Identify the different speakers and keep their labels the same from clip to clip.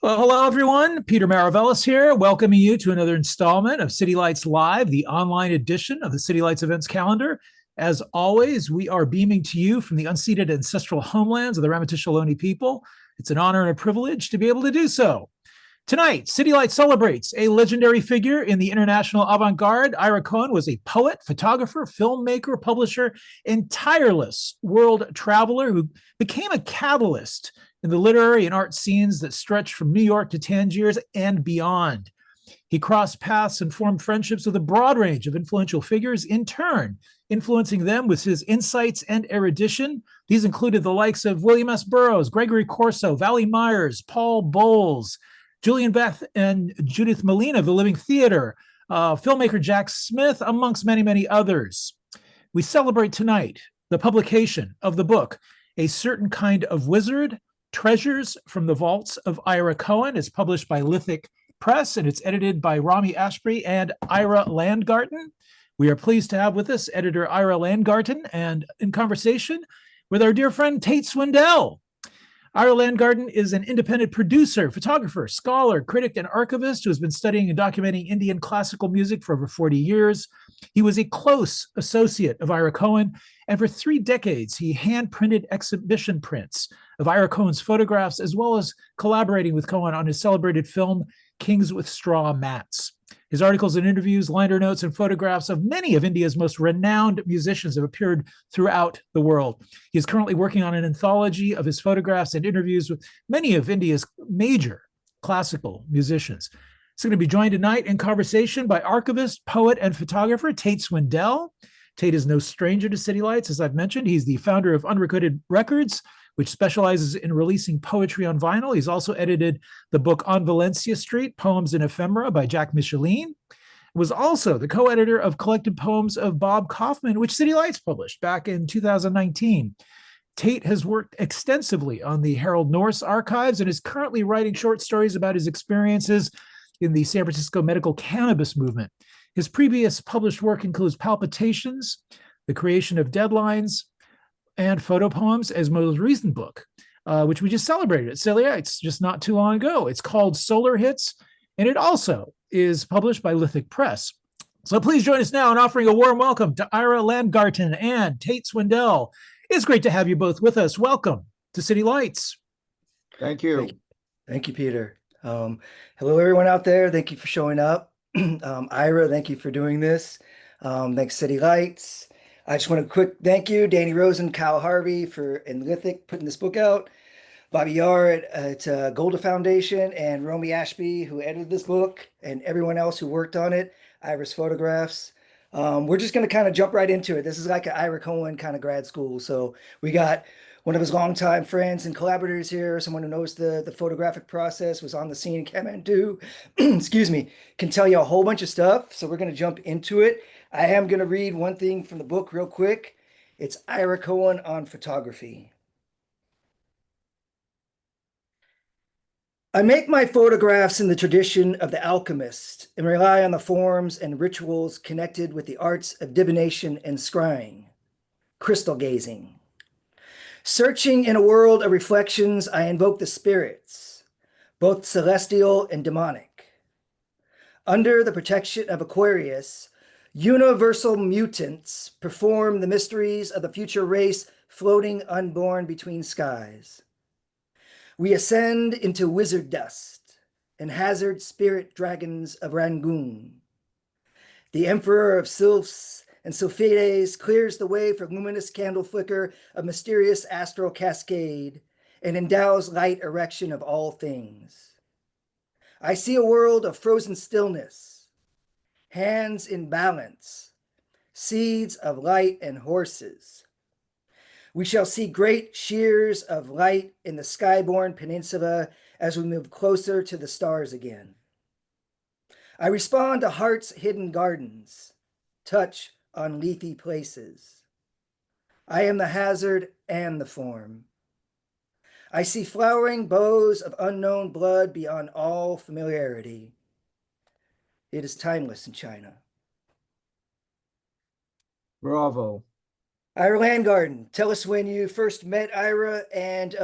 Speaker 1: Well, hello, everyone. Peter Maravellis here, welcoming you to another installment of City Lights Live, the online edition of the City Lights events calendar. As always, we are beaming to you from the unceded ancestral homelands of the Ramaytush Ohlone people. It's an honor and a privilege to be able to do so. Tonight, City Lights celebrates a legendary figure in the international avant-garde. Ira Cohen was a poet, photographer, filmmaker, publisher, and tireless world traveler who became a catalyst in the literary and art scenes that stretched from New York to Tangiers and beyond. He crossed paths and formed friendships with a broad range of influential figures, in turn, influencing them with his insights and erudition. These included the likes of William S. Burroughs, Gregory Corso, Valley Myers, Paul Bowles, Julian Beth and Judith Malina of the Living Theater, filmmaker Jack Smith, amongst many, many others. We celebrate tonight the publication of the book, A Certain Kind of Wizard, Treasures from the Vaults of Ira Cohen. It's published by Lithic Press, and it's edited by Rami Ashby and Ira Landgarten. We are pleased to have with us editor Ira Landgarten, and in conversation with our dear friend Tate Swindell. Ira Landgarten is an independent producer, photographer, scholar, critic, and archivist who has been studying and documenting Indian classical music for over 40 years. He was a close associate of Ira Cohen, and for 3 decades, he hand-printed exhibition prints of Ira Cohen's photographs, as well as collaborating with Cohen on his celebrated film, Kings with Straw Mats. His articles and interviews, liner notes, and photographs of many of India's most renowned musicians have appeared throughout the world. He is currently working on an anthology of his photographs and interviews with many of India's major classical musicians. He's going to be joined tonight in conversation by archivist, poet, and photographer Tate Swindell. Tate is no stranger to City Lights, as I've mentioned. He's the founder of Unrecorded Records, which specializes in releasing poetry on vinyl. He's also edited the book On Valencia Street, Poems and Ephemera by Jack Micheline. Was also the co-editor of Collected Poems of Bob Kaufman, which City Lights published back in 2019. Tate has worked extensively on the Harold Norse archives and is currently writing short stories about his experiences in the San Francisco medical cannabis movement. His previous published work includes Palpitations, The Creation of Deadlines, and Photo Poems, as most recent book, which we just celebrated at City Lights just not too long ago. It's called Solar Hits, and it also is published by Lithic Press. So please join us now in offering a warm welcome to Ira Landgarten and Tate Swindell. It's great to have you both with us. Welcome to City Lights.
Speaker 2: Thank you.
Speaker 3: Thank you, Peter. Hello, everyone out there. Thank you for showing up. Ira, thank you for doing this. Thanks, City Lights. I just want a quick thank you, Danny Rosen, Kyle Harvey and Lithic putting this book out, Bobby Yar at Golda Foundation, and Romy Ashby, who edited this book, and everyone else who worked on it, Ira's photographs. We're just going to kind of jump right into it. This is like an Ira Cohen kind of grad school. So we got one of his longtime friends and collaborators here, someone who knows the photographic process, was on the scene in Kathmandu, excuse me, can tell you a whole bunch of stuff. So we're going to jump into it. I am going to read one thing from the book real quick. It's Ira Cohen on photography. I make my photographs in the tradition of the alchemist and rely on the forms and rituals connected with the arts of divination and scrying, crystal gazing. Searching in a world of reflections, I invoke the spirits, both celestial and demonic. Under the protection of Aquarius, universal mutants perform the mysteries of the future race floating unborn between skies. We ascend into wizard dust and hazard spirit dragons of Rangoon. The emperor of sylphs and sylphides clears the way for luminous candle flicker of mysterious astral cascade and endows light erection of all things. I see a world of frozen stillness, hands in balance, seeds of light and horses. We shall see great shears of light in the skyborn peninsula as we move closer to the stars again. I respond to heart's hidden gardens, touch on leafy places. I am the hazard and the form. I see flowering bows of unknown blood beyond all familiarity. It is timeless in China.
Speaker 2: Bravo.
Speaker 3: Ira Landgarten, tell us when you first met Ira and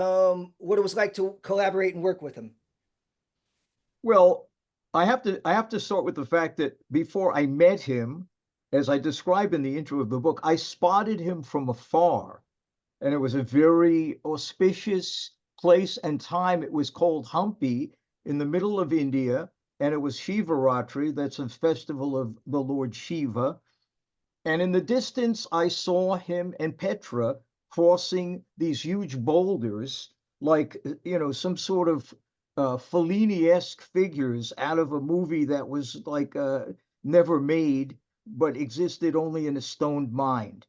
Speaker 3: what it was like to collaborate and work with him.
Speaker 2: Well, I have to start with the fact that before I met him, as I describe in the intro of the book, I spotted him from afar, and it was a very auspicious place and time. It was called Hampi in the middle of India, and it was Shivaratri, that's a festival of the Lord Shiva. And in the distance, I saw him and Petra crossing these huge boulders, like, some sort of Fellini-esque figures out of a movie that was like never made, but existed only in a stoned mind.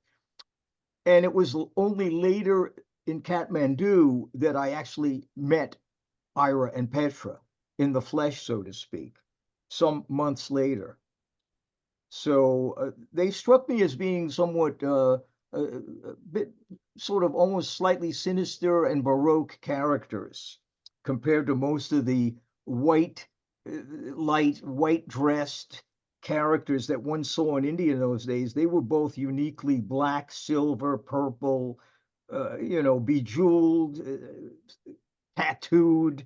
Speaker 2: And it was only later in Kathmandu that I actually met Ira and Petra in the flesh, so to speak, some months later. So they struck me as being somewhat a bit sort of almost slightly sinister and Baroque characters compared to most of the white, light, white dressed characters that one saw in India in those days. They were both uniquely black, silver, purple, bejeweled, tattooed,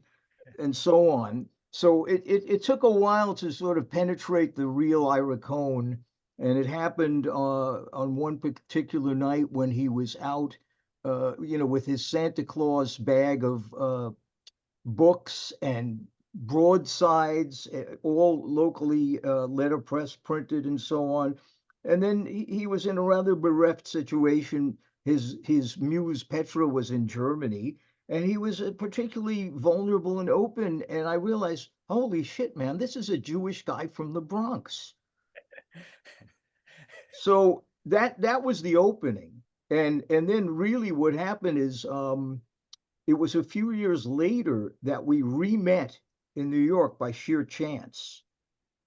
Speaker 2: and so on. So it took a while to sort of penetrate the real Ira Cohen, and it happened on one particular night when he was out, with his Santa Claus bag of books and broadsides, all locally letterpress printed and so on. And then he was in a rather bereft situation. His muse Petra was in Germany, and he was particularly vulnerable and open. And I realized, holy shit, man, this is a Jewish guy from the Bronx. So that was the opening. And then really what happened is it was a few years later that we re-met in New York by sheer chance.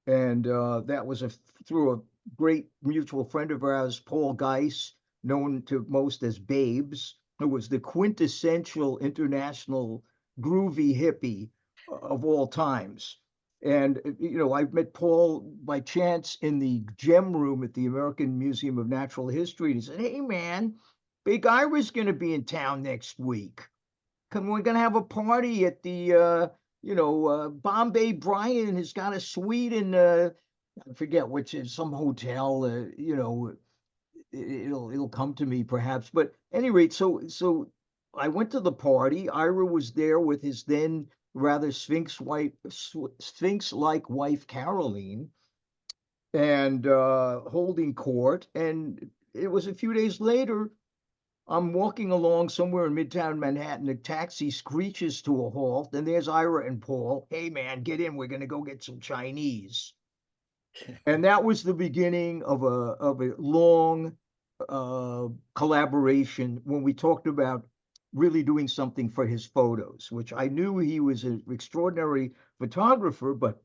Speaker 2: And that was through a great mutual friend of ours, Paul Geis, known to most as Babes, who was the quintessential international groovy hippie of all times. And, I met Paul by chance in the gem room at the American Museum of Natural History. And he said, "Hey, man, Big Ira's going to be in town next week. Come, we're going to have a party at the, Bombay. Brion has got a suite in, I forget which is some hotel, it'll come to me perhaps. But at any rate, so I went to the party. Ira was there with his then rather Sphinx-like wife, Caroline, and holding court. And it was a few days later, I'm walking along somewhere in Midtown Manhattan. A taxi screeches to a halt, and there's Ira and Paul. "Hey, man, get in. We're going to go get some Chinese." And that was the beginning of a long collaboration when we talked about really doing something for his photos, which I knew he was an extraordinary photographer, but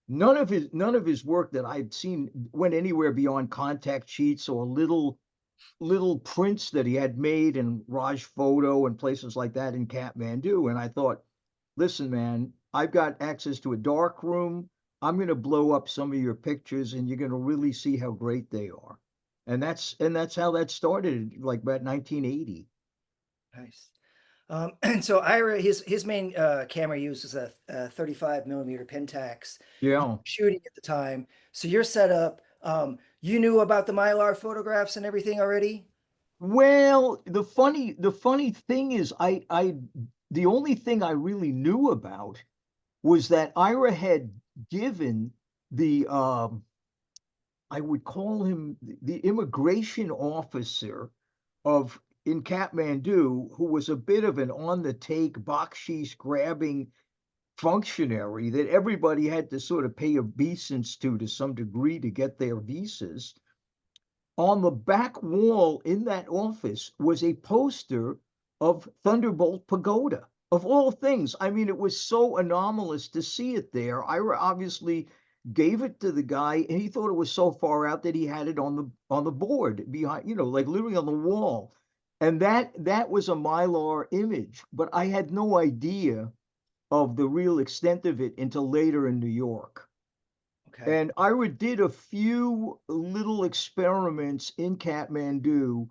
Speaker 2: none of his work that I'd seen went anywhere beyond contact sheets or little prints that he had made in Raj Photo and places like that in Kathmandu. And I thought, listen, man, I've got access to a dark room. I'm going to blow up some of your pictures, and you're going to really see how great they are. And that's how that started, like about 1980.
Speaker 3: Nice. And so Ira, his main camera use is a 35 millimeter Pentax.
Speaker 2: Yeah.
Speaker 3: Shooting at the time. So you're set up. You knew about the Mylar photographs and everything already?
Speaker 2: Well, the funny thing is, the only thing I really knew about was that Ira had given the I would call him the immigration officer in Kathmandu, who was a bit of an on the take bakshish grabbing functionary that everybody had to sort of pay obeisance to some degree to get their visas. On the back wall in that office was a poster of Thunderbolt Pagoda, of all things. I mean, it was so anomalous to see it there. Ira obviously gave it to the guy, and he thought it was so far out that he had it on the board behind, like literally on the wall. And that was a Mylar image, but I had no idea of the real extent of it until later in New York.
Speaker 3: Okay.
Speaker 2: And Ira did a few little experiments in Kathmandu.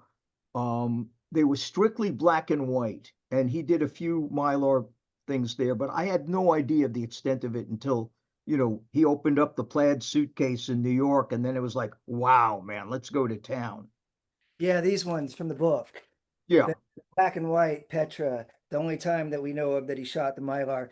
Speaker 2: They were strictly black and white, and he did a few Mylar things there, but I had no idea of the extent of it until, he opened up the plaid suitcase in New York, and then it was like, wow, man, let's go to town.
Speaker 3: Yeah, these ones from the book.
Speaker 2: Yeah.
Speaker 3: The black and white Petra, the only time that we know of that he shot the Mylar.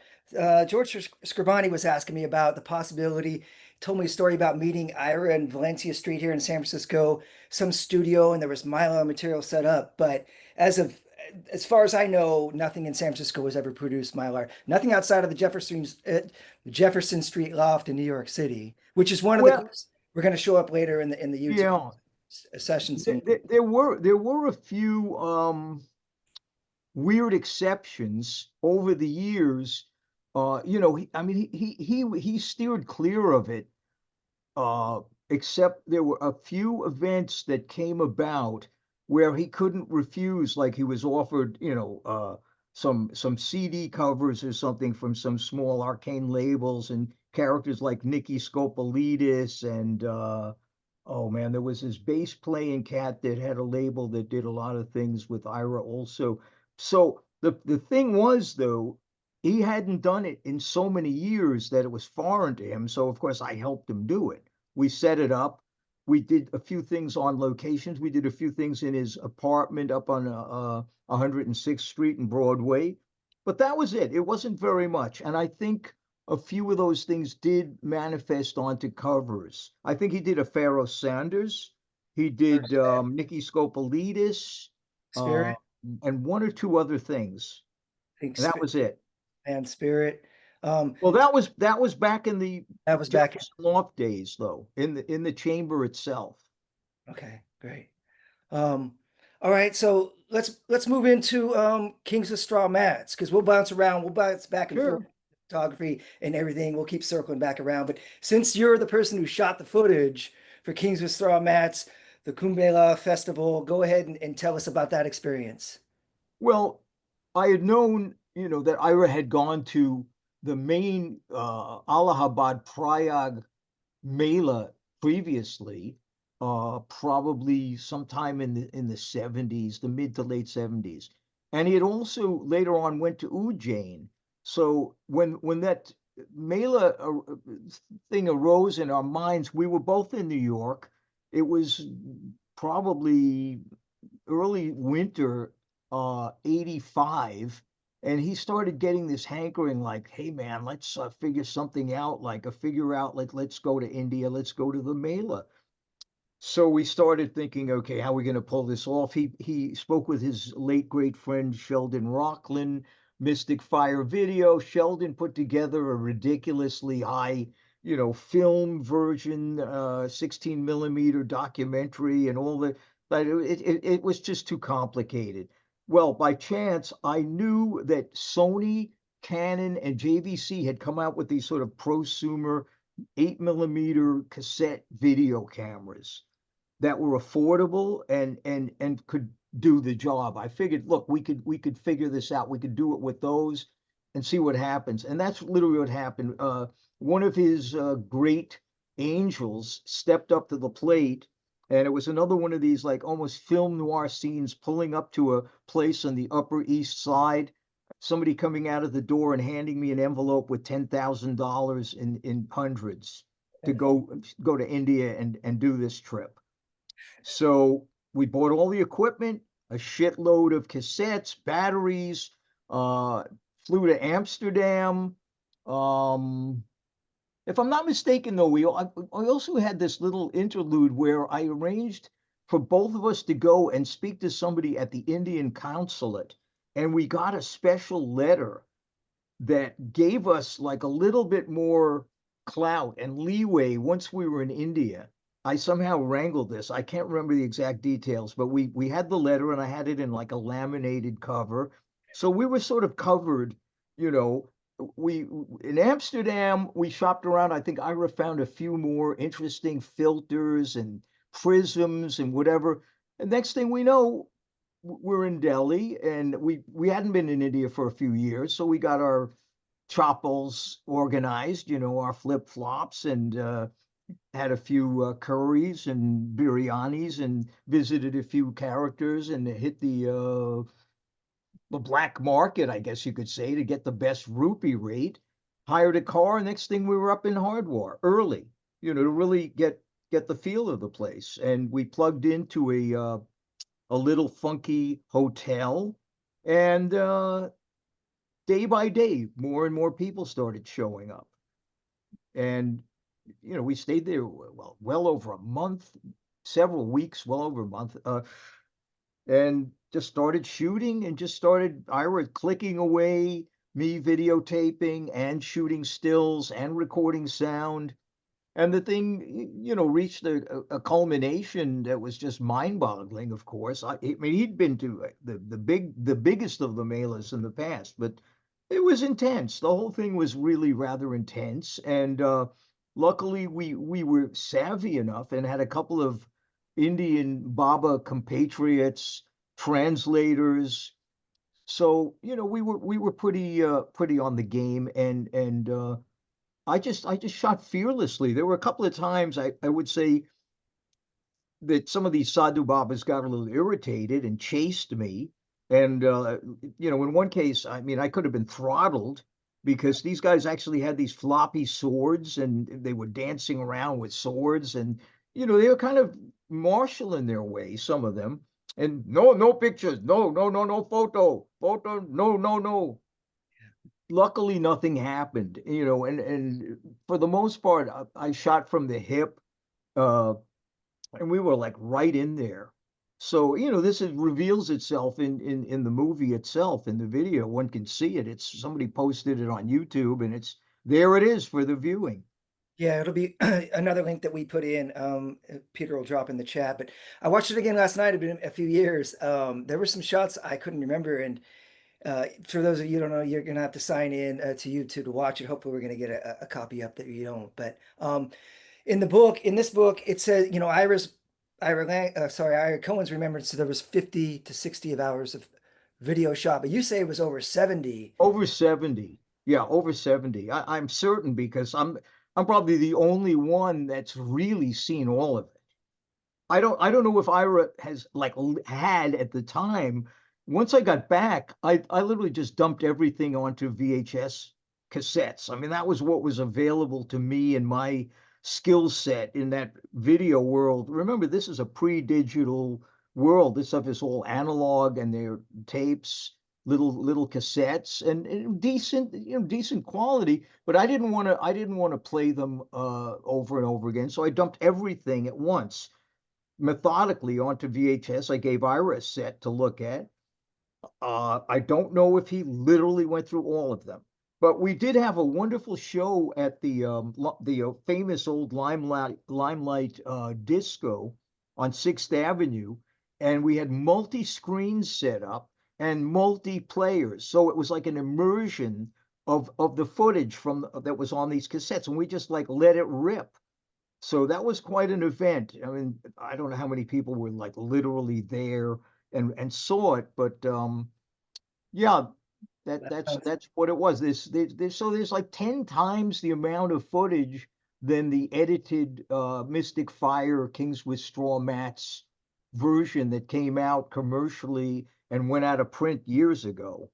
Speaker 3: George Scribani was asking me about the possibility, told me a story about meeting Ira in Valencia Street here in San Francisco, some studio, and there was Mylar material set up. But as far as I know, nothing in San Francisco has ever produced Mylar. Nothing outside of the Jefferson Street loft in New York City, which is one of the clips we're going to show up later in the YouTube session soon.
Speaker 2: There were a few weird exceptions over the years. He steered clear of it, except there were a few events that came about where he couldn't refuse, like he was offered, some CD covers or something from some small arcane labels, and characters like Nikki Skopolidis and oh man, there was this bass playing cat that had a label that did a lot of things with Ira also. So the thing was, though, he hadn't done it in so many years that it was foreign to him. So of course I helped him do it. We set it up. We did a few things on locations. We did a few things in his apartment up on 106th Street and Broadway. But that was it. It wasn't very much. And I think a few of those things did manifest onto covers. I think he did a Pharaoh Sanders. He did Nikki Skopolidis.
Speaker 3: Spirit.
Speaker 2: And one or two other things. And that was it.
Speaker 3: And Spirit.
Speaker 2: Well, that was back in the
Speaker 3: back in
Speaker 2: loft days, though, in the chamber itself.
Speaker 3: Okay, great. All right, so let's move into Kings of Straw Mats, because we'll bounce around, we'll bounce back and forth, photography and everything. We'll keep circling back around. But since you're the person who shot the footage for Kings of Straw Mats, the Kumbela Festival, go ahead and tell us about that experience.
Speaker 2: Well, I had known, that Ira had gone to the main Allahabad Prayag Mela previously, probably sometime in the 70s, the mid to late 70s. And he had also later on went to Ujjain. So when that Mela thing arose in our minds, we were both in New York. It was probably early winter 85. And he started getting this hankering, like, hey man, let's figure something out, like let's go to India, let's go to the Mela. So we started thinking, okay, how are we going to pull this off? He spoke with his late great friend Sheldon Rockland, Mystic Fire Video. Sheldon put together a ridiculously high, film version, 16 millimeter documentary, and all that. But it was just too complicated. Well, by chance, I knew that Sony, Canon, and JVC had come out with these sort of prosumer 8 millimeter cassette video cameras that were affordable and could do the job. I figured, look, we could figure this out. We could do it with those and see what happens. And that's literally what happened. One of his great angels stepped up to the plate. And it was another one of these like almost film noir scenes, pulling up to a place on the Upper East Side, somebody coming out of the door and handing me an envelope with $10,000 in hundreds to go to India and do this trip. So we bought all the equipment, a shitload of cassettes, batteries, flew to Amsterdam. If I'm not mistaken, though, I also had this little interlude where I arranged for both of us to go and speak to somebody at the Indian consulate. And we got a special letter that gave us like a little bit more clout and leeway once we were in India. I somehow wrangled this. I can't remember the exact details, but we had the letter and I had it in like a laminated cover. So we were sort of covered, in Amsterdam, we shopped around. I think Ira found a few more interesting filters and prisms and whatever. And next thing we know, we're in Delhi, and we hadn't been in India for a few years. So we got our chappals organized, our flip-flops, and had a few curries and biryanis and visited a few characters and hit the the black market, I guess you could say, to get the best rupee rate. Hired a car. Next thing we were up in Hardwar early, to really get the feel of the place. And we plugged into a little funky hotel, and day by day, more and more people started showing up. And we stayed there well over a month, several weeks, well over a month, and just started shooting and just started Ira clicking away, me videotaping and shooting stills and recording sound. And the thing, reached a culmination that was just mind-boggling. Of course, I mean, he'd been to the biggest of the melas in the past, but it was intense. The whole thing was really rather intense, and luckily we were savvy enough and had a couple of Indian Baba compatriots, translators. So we were pretty on the game, and I just shot fearlessly. There were a couple of times I would say that some of these sadhu babas got a little irritated and chased me. And in one case, I mean, I could have been throttled because these guys actually had these floppy swords and they were dancing around with swords, and they were kind of martial in their way, some of them. And no pictures, no photo, no. Luckily nothing happened, and for the most part I shot from the hip, uh and we were like right in there. So this reveals itself in the movie itself, in the video. One can see it. It's somebody posted it on YouTube, and it's there, it is for the viewing.
Speaker 3: Yeah, it'll be another link that we put in. Peter will drop in the chat. But I watched it again last night. It's been a few years. There were some shots I couldn't remember, and for those of you who don't know, you're gonna have to sign in to YouTube to watch it. Hopefully, we're gonna get a copy up that you don't. But in this book, it says, Ira Cohen's remembrance. So there was 50 to 60 of hours of video shot, but you say it was over 70.
Speaker 2: Over 70. Yeah, over 70. I'm certain, because I'm probably the only one that's really seen all of it. I don't know if Ira has had at the time. Once I got back, I literally just dumped everything onto VHS cassettes. I mean, that was what was available to me and my skill set in that video world. Remember, this is a pre-digital world. This stuff is all analog, and they're tapes, little cassettes, and decent quality. But I didn't want to play them over and over again. So I dumped everything at once, methodically, onto VHS. I gave Ira a set to look at. I don't know if he literally went through all of them, but we did have a wonderful show at the famous old Limelight disco on 6th Avenue, and we had multi-screens set up and multi-players. So it was like an immersion of the footage that was on these cassettes, and we just let it rip. So that was quite an event. I mean, I don't know how many people were literally there and saw it, but yeah, that's what it was. There's like 10 times the amount of footage than the edited Mystic Fire Kings with Straw Mats version that came out commercially and went out of print years ago.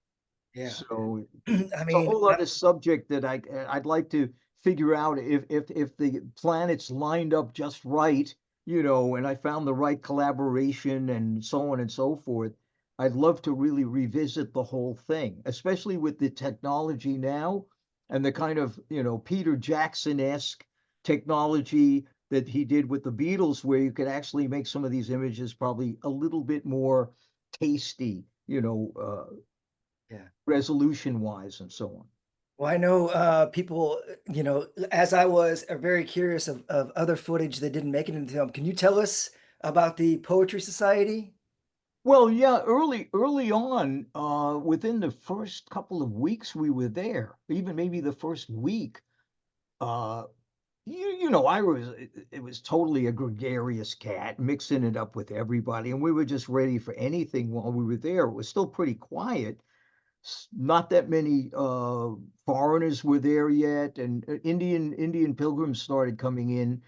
Speaker 3: Yeah.
Speaker 2: So
Speaker 3: I
Speaker 2: it's
Speaker 3: mean,
Speaker 2: a whole other subject that I'd like to figure out if the planets lined up just right, and I found the right collaboration and so on and so forth. I'd love to really revisit the whole thing, especially with the technology now and the kind of, Peter Jackson-esque technology that he did with the Beatles, where you could actually make some of these images probably a little bit more tasty,
Speaker 3: yeah.
Speaker 2: resolution wise and so on.
Speaker 3: Well, I know people, as I was, are very curious of other footage that didn't make it into film. Can you tell us about the Poetry Society?
Speaker 2: Well, yeah, early on, within the first couple of weeks we were there, even maybe the first week, uh, it was totally a gregarious cat, mixing it up with everybody, and we were just ready for anything while we were there. It was still pretty quiet. Not that many foreigners were there yet, and Indian pilgrims started coming in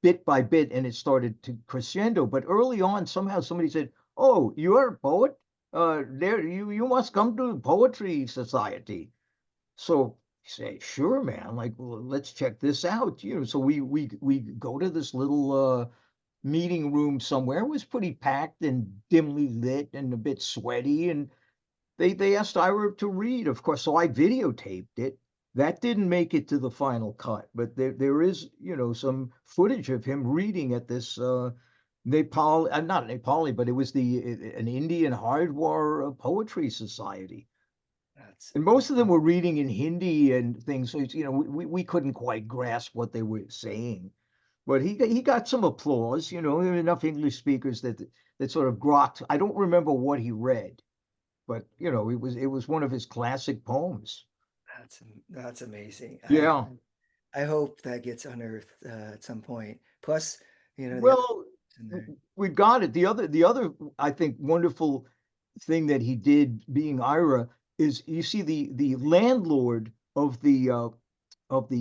Speaker 2: bit by bit, and it started to crescendo. But early on, somehow somebody said, "Oh, you're a poet? there you must come to the Poetry Society. So he said, sure, man. Like, well, let's check this out. So we go to this little meeting room somewhere. It was pretty packed and dimly lit and a bit sweaty. And they asked Ira to read, of course. So I videotaped it. That didn't make it to the final cut, but there is, some footage of him reading at this Nepal, not Nepali, but it was an Indian Hardwar Poetry Society.
Speaker 3: That's
Speaker 2: And most of them were reading in Hindi and things. So, we couldn't quite grasp what they were saying. But he got some applause, enough English speakers that sort of grokked. I don't remember what he read, but it was one of his classic poems.
Speaker 3: that's amazing.
Speaker 2: Yeah.
Speaker 3: I hope that gets unearthed at some point. Plus, the other
Speaker 2: Well,
Speaker 3: in there.
Speaker 2: we've got it. The other I think wonderful thing that he did, being Ira, is you see the landlord of the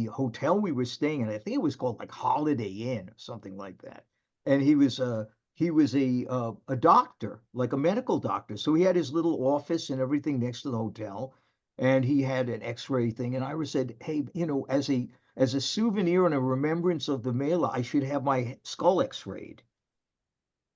Speaker 2: hotel we were staying in. I think it was called like Holiday Inn or something like that. And he was a doctor, like a medical doctor. So he had his little office and everything next to the hotel, and he had an X-ray thing. And Ira said, "Hey, as a souvenir and a remembrance of the Mela, I should have my skull X-rayed."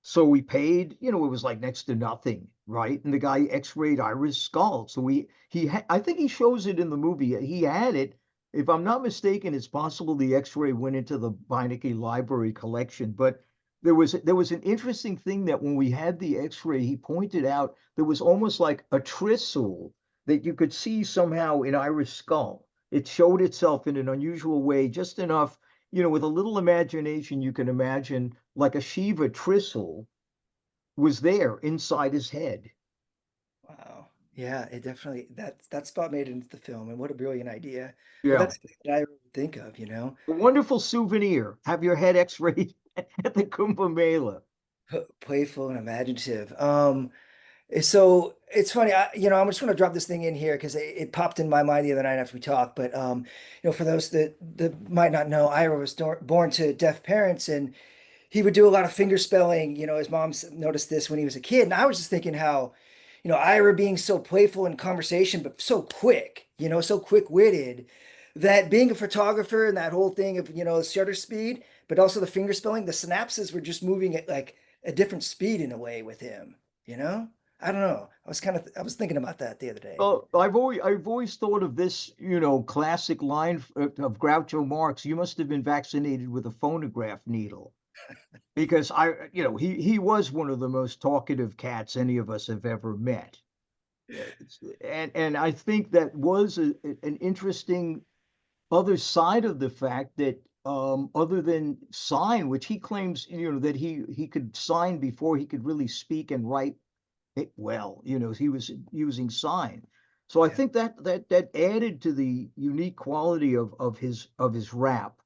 Speaker 2: So we paid, it was like next to nothing, right? And the guy X-rayed Ira's skull. So I think he shows it in the movie. He had it. If I'm not mistaken, it's possible the X-ray went into the Beinecke Library collection. But there was an interesting thing that when we had the X-ray, he pointed out there was almost like a tristle that you could see somehow in Ira's skull. It showed itself in an unusual way, just enough, with a little imagination, you can imagine like a Shiva tristle was there inside his head.
Speaker 3: Wow. Yeah, it definitely that spot made it into the film, and what a brilliant idea. But
Speaker 2: Yeah.
Speaker 3: that's what I think of.
Speaker 2: A wonderful souvenir. Have your head X-rayed at the Kumbh Mela.
Speaker 3: Playful and imaginative. So it's funny, I'm just going to drop this thing in here because it popped in my mind the other night after we talked. But for those that might not know, Ira was born to deaf parents, and he would do a lot of finger spelling. His mom noticed this when he was a kid, and I was just thinking how, Ira being so playful in conversation, but so quick, so quick-witted, that being a photographer and that whole thing of, shutter speed, but also the finger spelling, the synapses were just moving at like a different speed in a way with him, you know? I don't know. I was thinking about that the other day.
Speaker 2: Well, I've always thought of this, classic line of Groucho Marx. You must have been vaccinated with a phonograph needle, because he was one of the most talkative cats any of us have ever met. And I think that was an interesting other side of the fact that, other than sign, which he claims, that he could sign before he could really speak and write it well, he was using sign. So I
Speaker 3: Yeah.
Speaker 2: think that added to the unique quality of his rap.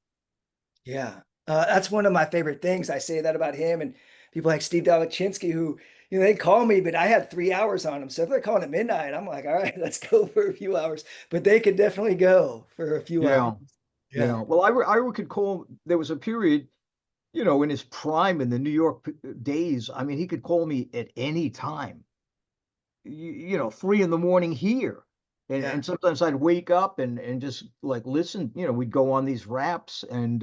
Speaker 3: Yeah. That's one of my favorite things. I say that about him and people like Steve Dalachinsky who, they call me, but I had 3 hours on them. So if they're calling at midnight, I'm like, all right, let's go for a few hours. But they could definitely go for a few hours.
Speaker 2: Yeah,
Speaker 3: Yeah.
Speaker 2: yeah. Well, Ira could call. There was a period, in his prime in the New York days. I mean, he could call me at any time. 3 in the morning here. And
Speaker 3: Yeah.
Speaker 2: and sometimes I'd wake up and just like listen, we'd go on these raps, and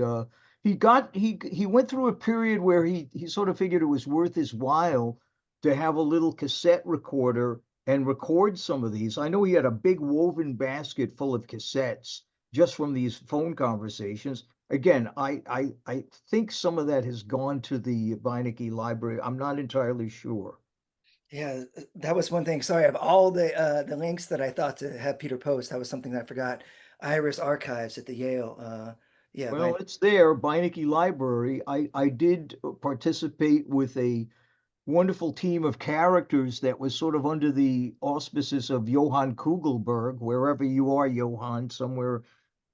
Speaker 2: he went through a period where he sort of figured it was worth his while to have a little cassette recorder and record some of these. I know he had a big woven basket full of cassettes just from these phone conversations. Again, I think some of that has gone to the Beinecke Library. I'm not entirely sure.
Speaker 3: Yeah, that was one thing. Sorry, of all the links that I thought to have Peter post, that was something that I forgot. Iris Archives at the Yale. Yeah,
Speaker 2: Well, it's there, Beinecke Library. I did participate with a wonderful team of characters that was sort of under the auspices of Johann Kugelberg, wherever you are, Johann, somewhere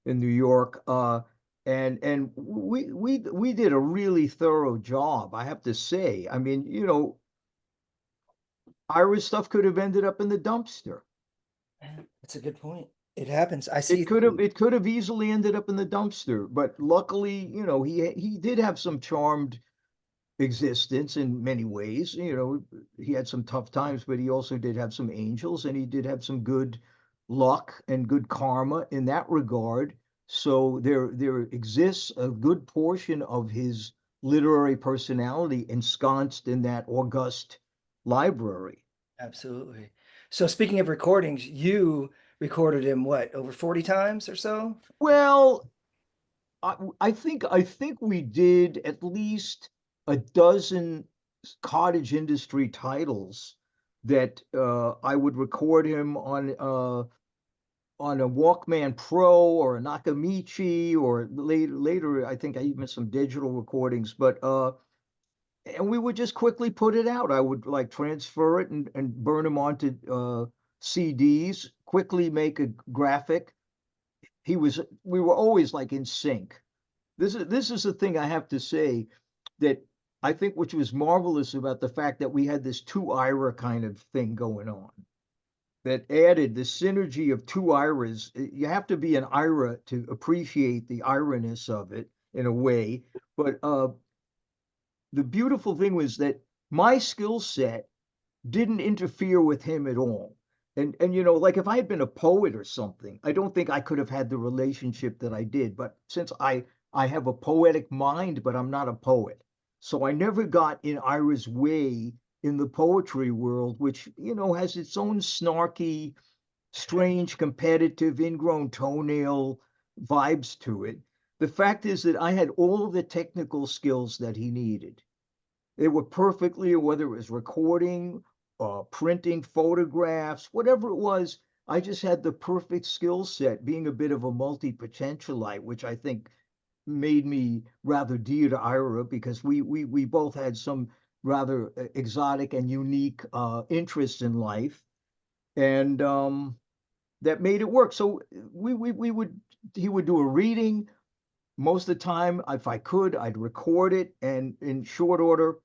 Speaker 2: in New York. And we did a really thorough job, I have to say. I mean, Irish stuff could have ended up in the dumpster.
Speaker 3: that's a good point. It happens. I see.
Speaker 2: It could have easily ended up in the dumpster, but luckily, he did have some charmed existence in many ways. You know, he had some tough times, but he also did have some angels, and he did have some good luck and good karma in that regard. So there exists a good portion of his literary personality ensconced in that august library.
Speaker 3: Absolutely. So speaking of recordings, you recorded him what, over 40 times or so?
Speaker 2: Well, I think we did at least a dozen cottage industry titles that I would record him on a Walkman Pro or a Nakamichi, or later I think I even some digital recordings, but and we would just quickly put it out. I would like transfer it and burn them onto CDs, quickly make a graphic. We were always like in sync. This is the thing I have to say, that I think which was marvelous about the fact that we had this two Ira kind of thing going on, that added the synergy of two Iras. You have to be an Ira to appreciate the Iraness of it in a way. But the beautiful thing was that my skill set didn't interfere with him at all. And you know, like if I had been a poet or something, I don't think I could have had the relationship that I did. But since I have a poetic mind, but I'm not a poet, so I never got in Ira's way in the poetry world, which you know has its own snarky, strange, competitive, ingrown toenail vibes to it. The fact is that I had all of the technical skills that he needed. They were perfectly, whether it was recording, printing, photographs, whatever it was. I just had the perfect skill set, being a bit of a multi-potentialite, which I think made me rather dear to Ira, because we both had some rather exotic and unique interests in life, and that made it work. So we would he would do a reading. Most of the time, if I could, I'd record it, and in short order,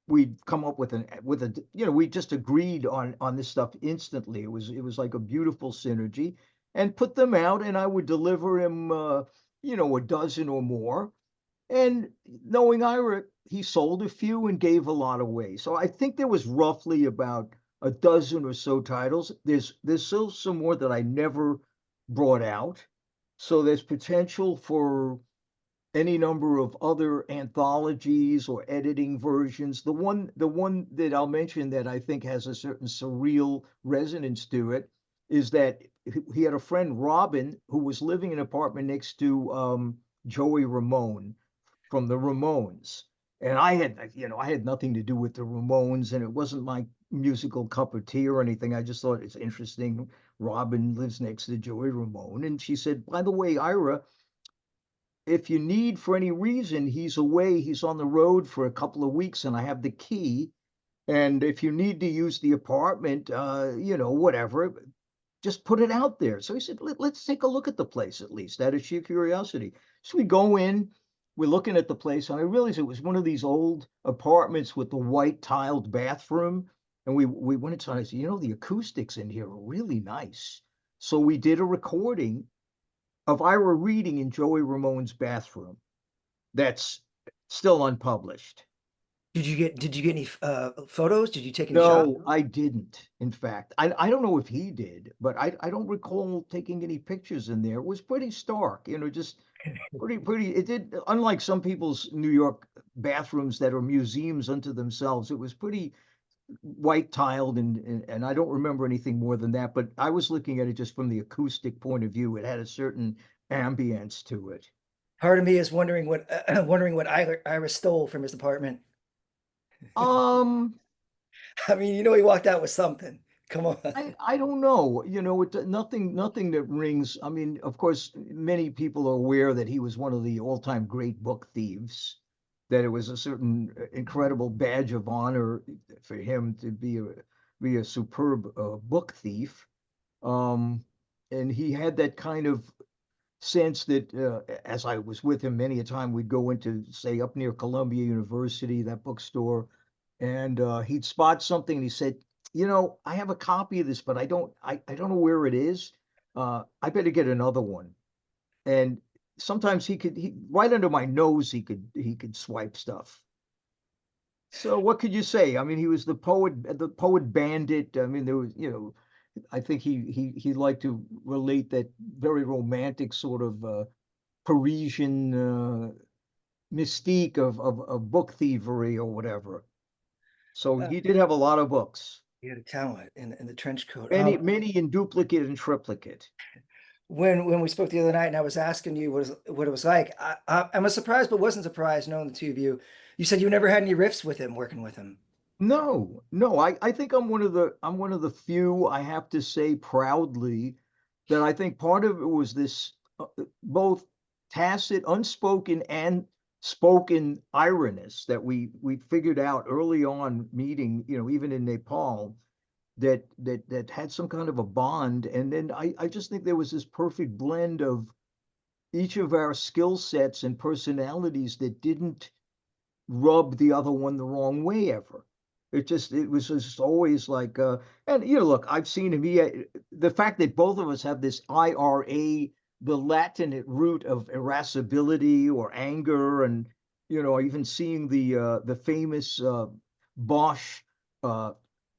Speaker 2: we'd come up with a you know, we just agreed on this stuff instantly. It was like a beautiful synergy, and put them out, and I would deliver him you know, a dozen or more. And knowing Ira, he sold a few and gave a lot away. So I think there was roughly about a dozen or so titles. There's still some more that I never brought out. So there's potential for any number of other anthologies or editing versions. The one that I'll mention that I think has a certain surreal resonance to it is that he had a friend, Robin, who was living in an apartment next to Joey Ramone from the Ramones. And I had nothing to do with the Ramones, and it wasn't my musical cup of tea or anything. I just thought it's interesting. Robin lives next to Joey Ramone. And she said, by the way, Ira, if you need for any reason, he's away, he's on the road for a couple of weeks, and I have the key. And if you need to use the apartment, you know, whatever, just put it out there. So he said, let's take a look at the place, at least out of sheer curiosity. So we go in, we're looking at the place, and I realized it was one of these old apartments with the white tiled bathroom. And we went inside. And I said, you know, the acoustics in here are really nice. So we did a recording of Ira reading in Joey Ramone's bathroom. That's still unpublished.
Speaker 3: Did you get any photos? Did you take any shots?
Speaker 2: No, I didn't. In fact, I don't know if he did, but I don't recall taking any pictures in there. It was pretty stark, you know, just pretty. It did, unlike some people's New York bathrooms that are museums unto themselves. It was pretty white tiled, and I don't remember anything more than that. But I was looking at it just from the acoustic point of view. It had a certain ambience to it.
Speaker 3: Part of me is wondering what Ira stole from his apartment.
Speaker 2: Um,
Speaker 3: I mean, you know, he walked out with something. Come on.
Speaker 2: I don't know. You know, nothing that rings. I mean, of course, many people are aware that he was one of the all-time great book thieves, that it was a certain incredible badge of honor for him to be a superb book thief. And he had that kind of sense that as I was with him many a time, we'd go into, say, up near Columbia University, that bookstore, and he'd spot something, and he said, you know, I have a copy of this, but I don't know where it is. I better get another one. And sometimes he right under my nose, he could swipe stuff. So what could you say? I mean, he was the poet bandit. I mean, there was, you know, I think he liked to relate that very romantic sort of Parisian mystique of book thievery or whatever. So
Speaker 3: Uh,
Speaker 2: he did have a lot of books,
Speaker 3: he had a talent in the trench coat.
Speaker 2: many in duplicate and triplicate.
Speaker 3: When we spoke the other night, and I was asking you what it was like, I'm a surprised, but wasn't surprised knowing the two of you. You said you never had any riffs with him, working with him.
Speaker 2: No, no, I think I'm one of the few, I have to say proudly, that I think part of it was this both tacit, unspoken, and spoken ironess that we figured out early on meeting, you know, even in Nepal, that had some kind of a bond. And then I just think there was this perfect blend of each of our skill sets and personalities that didn't rub the other one the wrong way ever. It was just always like and you know, look, I've seen him. The fact that both of us have this IRA, the Latin root of irascibility or anger, and you know, even seeing the famous Bosch uh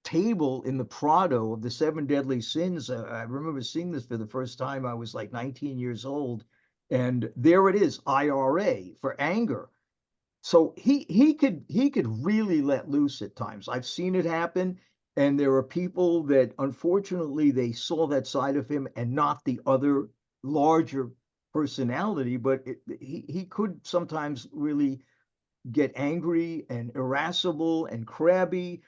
Speaker 2: table in the Prado of the seven deadly sins. I remember seeing this for the first time. I was like 19 years old, and there it is, IRA for anger. So he could really let loose at times. I've seen it happen, and there are people that unfortunately they saw that side of him and not the other larger personality. But he could sometimes really get angry and irascible and crabby.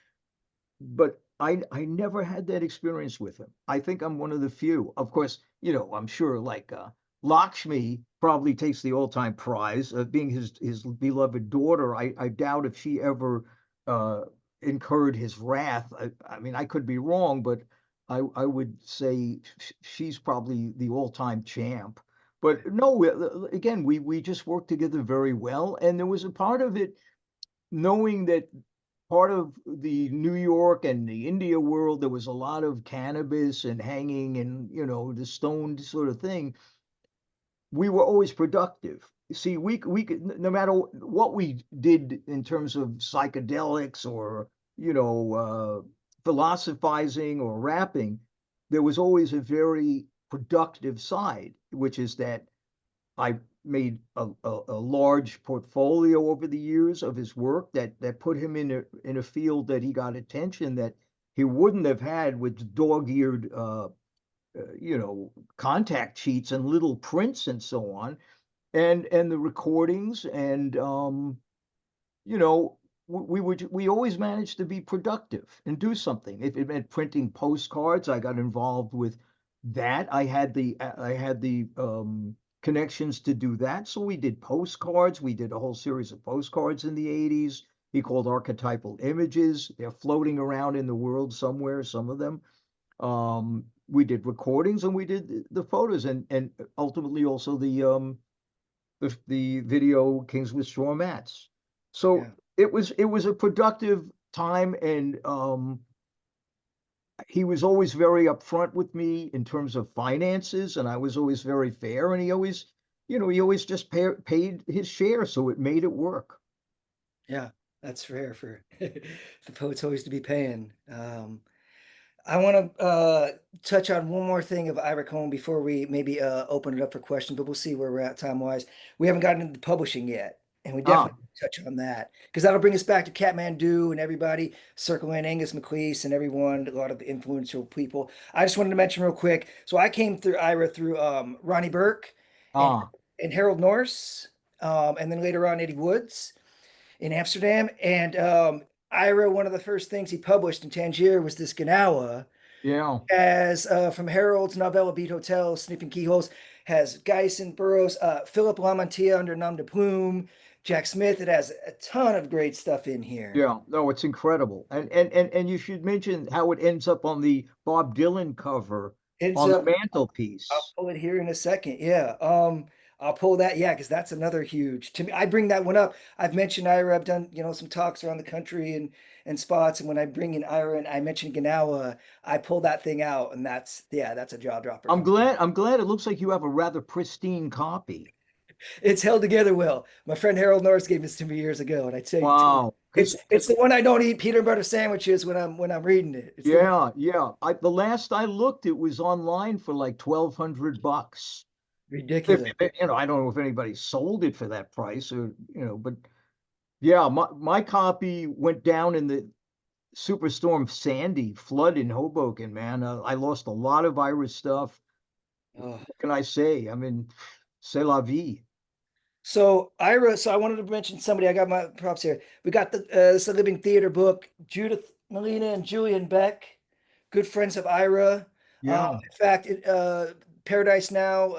Speaker 2: But I never had that experience with him. I think I'm one of the few. Of course, you know, I'm sure like Lakshmi probably takes the all-time prize of being his beloved daughter. I doubt if she ever uh, incurred his wrath. I mean, I could be wrong, but I would say she's probably the all-time champ. But no, again, we just worked together very well, and there was a part of it knowing that part of the New York and the India world, there was a lot of cannabis and hanging and, you know, the stoned sort of thing. We were always productive. See, we could, no matter what we did in terms of psychedelics or, you know, philosophizing or rapping, there was always a very productive side, which is that I made a large portfolio over the years of his work that put him in a field that he got attention that he wouldn't have had with dog-eared you know, contact sheets and little prints and so on, and the recordings. And you know, we always managed to be productive and do something. If it meant printing postcards, I got involved with that. I had the connections to do that. So we did postcards. We did a whole series of postcards in the 80s. He called archetypal images. They're floating around in the world somewhere, some of them. We did recordings, and we did the photos, and ultimately also the video Kings with Straw Mats. So
Speaker 3: Yeah.
Speaker 2: it was a productive time, and he was always very upfront with me in terms of finances, and I was always very fair, and he always, you know, he always just paid his share, so it made it work.
Speaker 3: Yeah, that's rare for the poets always to be paying. I want to touch on one more thing of Ira Cohen before we maybe open it up for questions, but we'll see where we're at time-wise. We haven't gotten into publishing yet, and we
Speaker 2: Ah,
Speaker 3: definitely touch on that because that'll bring us back to Kathmandu and everybody, Circle in Angus McLeese and everyone, a lot of influential people. I just wanted to mention real quick. So I came through Ira through Ronnie Burke and
Speaker 2: ah,
Speaker 3: Harold Norse, and then later on Eddie Woods in Amsterdam. And Ira, one of the first things he published in Tangier was this Gnaoua,
Speaker 2: yeah.
Speaker 3: as from Harold's novella Beat Hotel, Sniffing Keyholes, has Gysin, Burroughs, Philip Lamantia under Nom de Plume, Jack Smith. It has a ton of great stuff in here.
Speaker 2: Yeah, no, it's incredible. And you should mention how it ends up on the Bob Dylan cover
Speaker 3: Ends
Speaker 2: on the
Speaker 3: up, I'll
Speaker 2: mantelpiece.
Speaker 3: pull it here in a second. Yeah. I'll pull that. Yeah, because that's another huge to me. I bring that one up. I've mentioned Ira. I've done, some talks around the country and spots. And when I bring in Ira and I mention Gnawa, I pull that thing out. And that's a jaw dropper for me.
Speaker 2: I'm glad it looks like you have a rather pristine copy.
Speaker 3: It's held together well. My friend Harold Norse gave this to me years ago, and I tell you,
Speaker 2: Wow.
Speaker 3: it's the one I don't eat peanut butter sandwiches when I'm reading it. It's the one.
Speaker 2: Yeah, yeah. The last I looked, it was online for like $1,200.
Speaker 3: Ridiculous.
Speaker 2: I don't know if anybody sold it for that price or, but yeah, my copy went down in the Superstorm Sandy flood in Hoboken, man. I lost a lot of Irish stuff.
Speaker 3: Oh.
Speaker 2: What can I say? I mean, c'est la vie.
Speaker 3: So Ira, so I wanted to mention somebody. I got my props here. We got this a living theater book. Judith Molina and Julian Beck, good friends of Ira.
Speaker 2: Yeah,
Speaker 3: In fact, Paradise Now,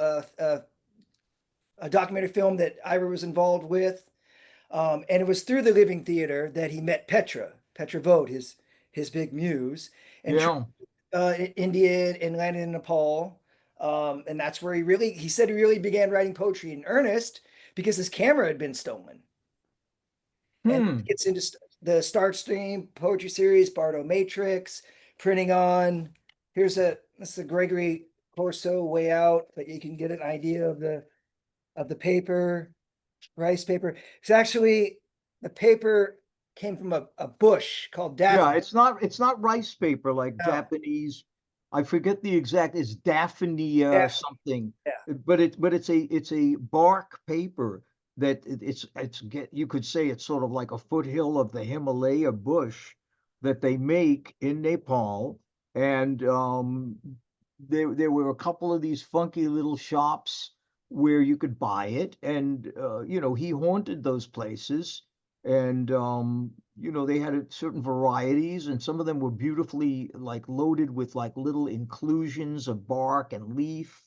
Speaker 3: a documentary film that Ira was involved with, and it was through the living theater that he met Petra Vogt, his big muse, and
Speaker 2: yeah.
Speaker 3: India and landed in Nepal. And that's where he said he really began writing poetry in earnest because his camera had been stolen. And
Speaker 2: Hmm.
Speaker 3: he gets into the Starstream poetry series, Bardo Matrix, printing on. This is a Gregory Corso Way Out, but you can get an idea of the paper, rice paper. It's actually the paper came from a bush called
Speaker 2: Yeah,
Speaker 3: daffodil.
Speaker 2: it's not rice paper like Japanese. I forget the exact. It's Daphnia something,
Speaker 3: Yeah.
Speaker 2: but it's a bark paper that you could say it's sort of like a foothill of the Himalaya bush that they make in Nepal, and there were a couple of these funky little shops where you could buy it, and he haunted those places, and they had certain varieties, and some of them were beautifully like loaded with like little inclusions of bark and leaf,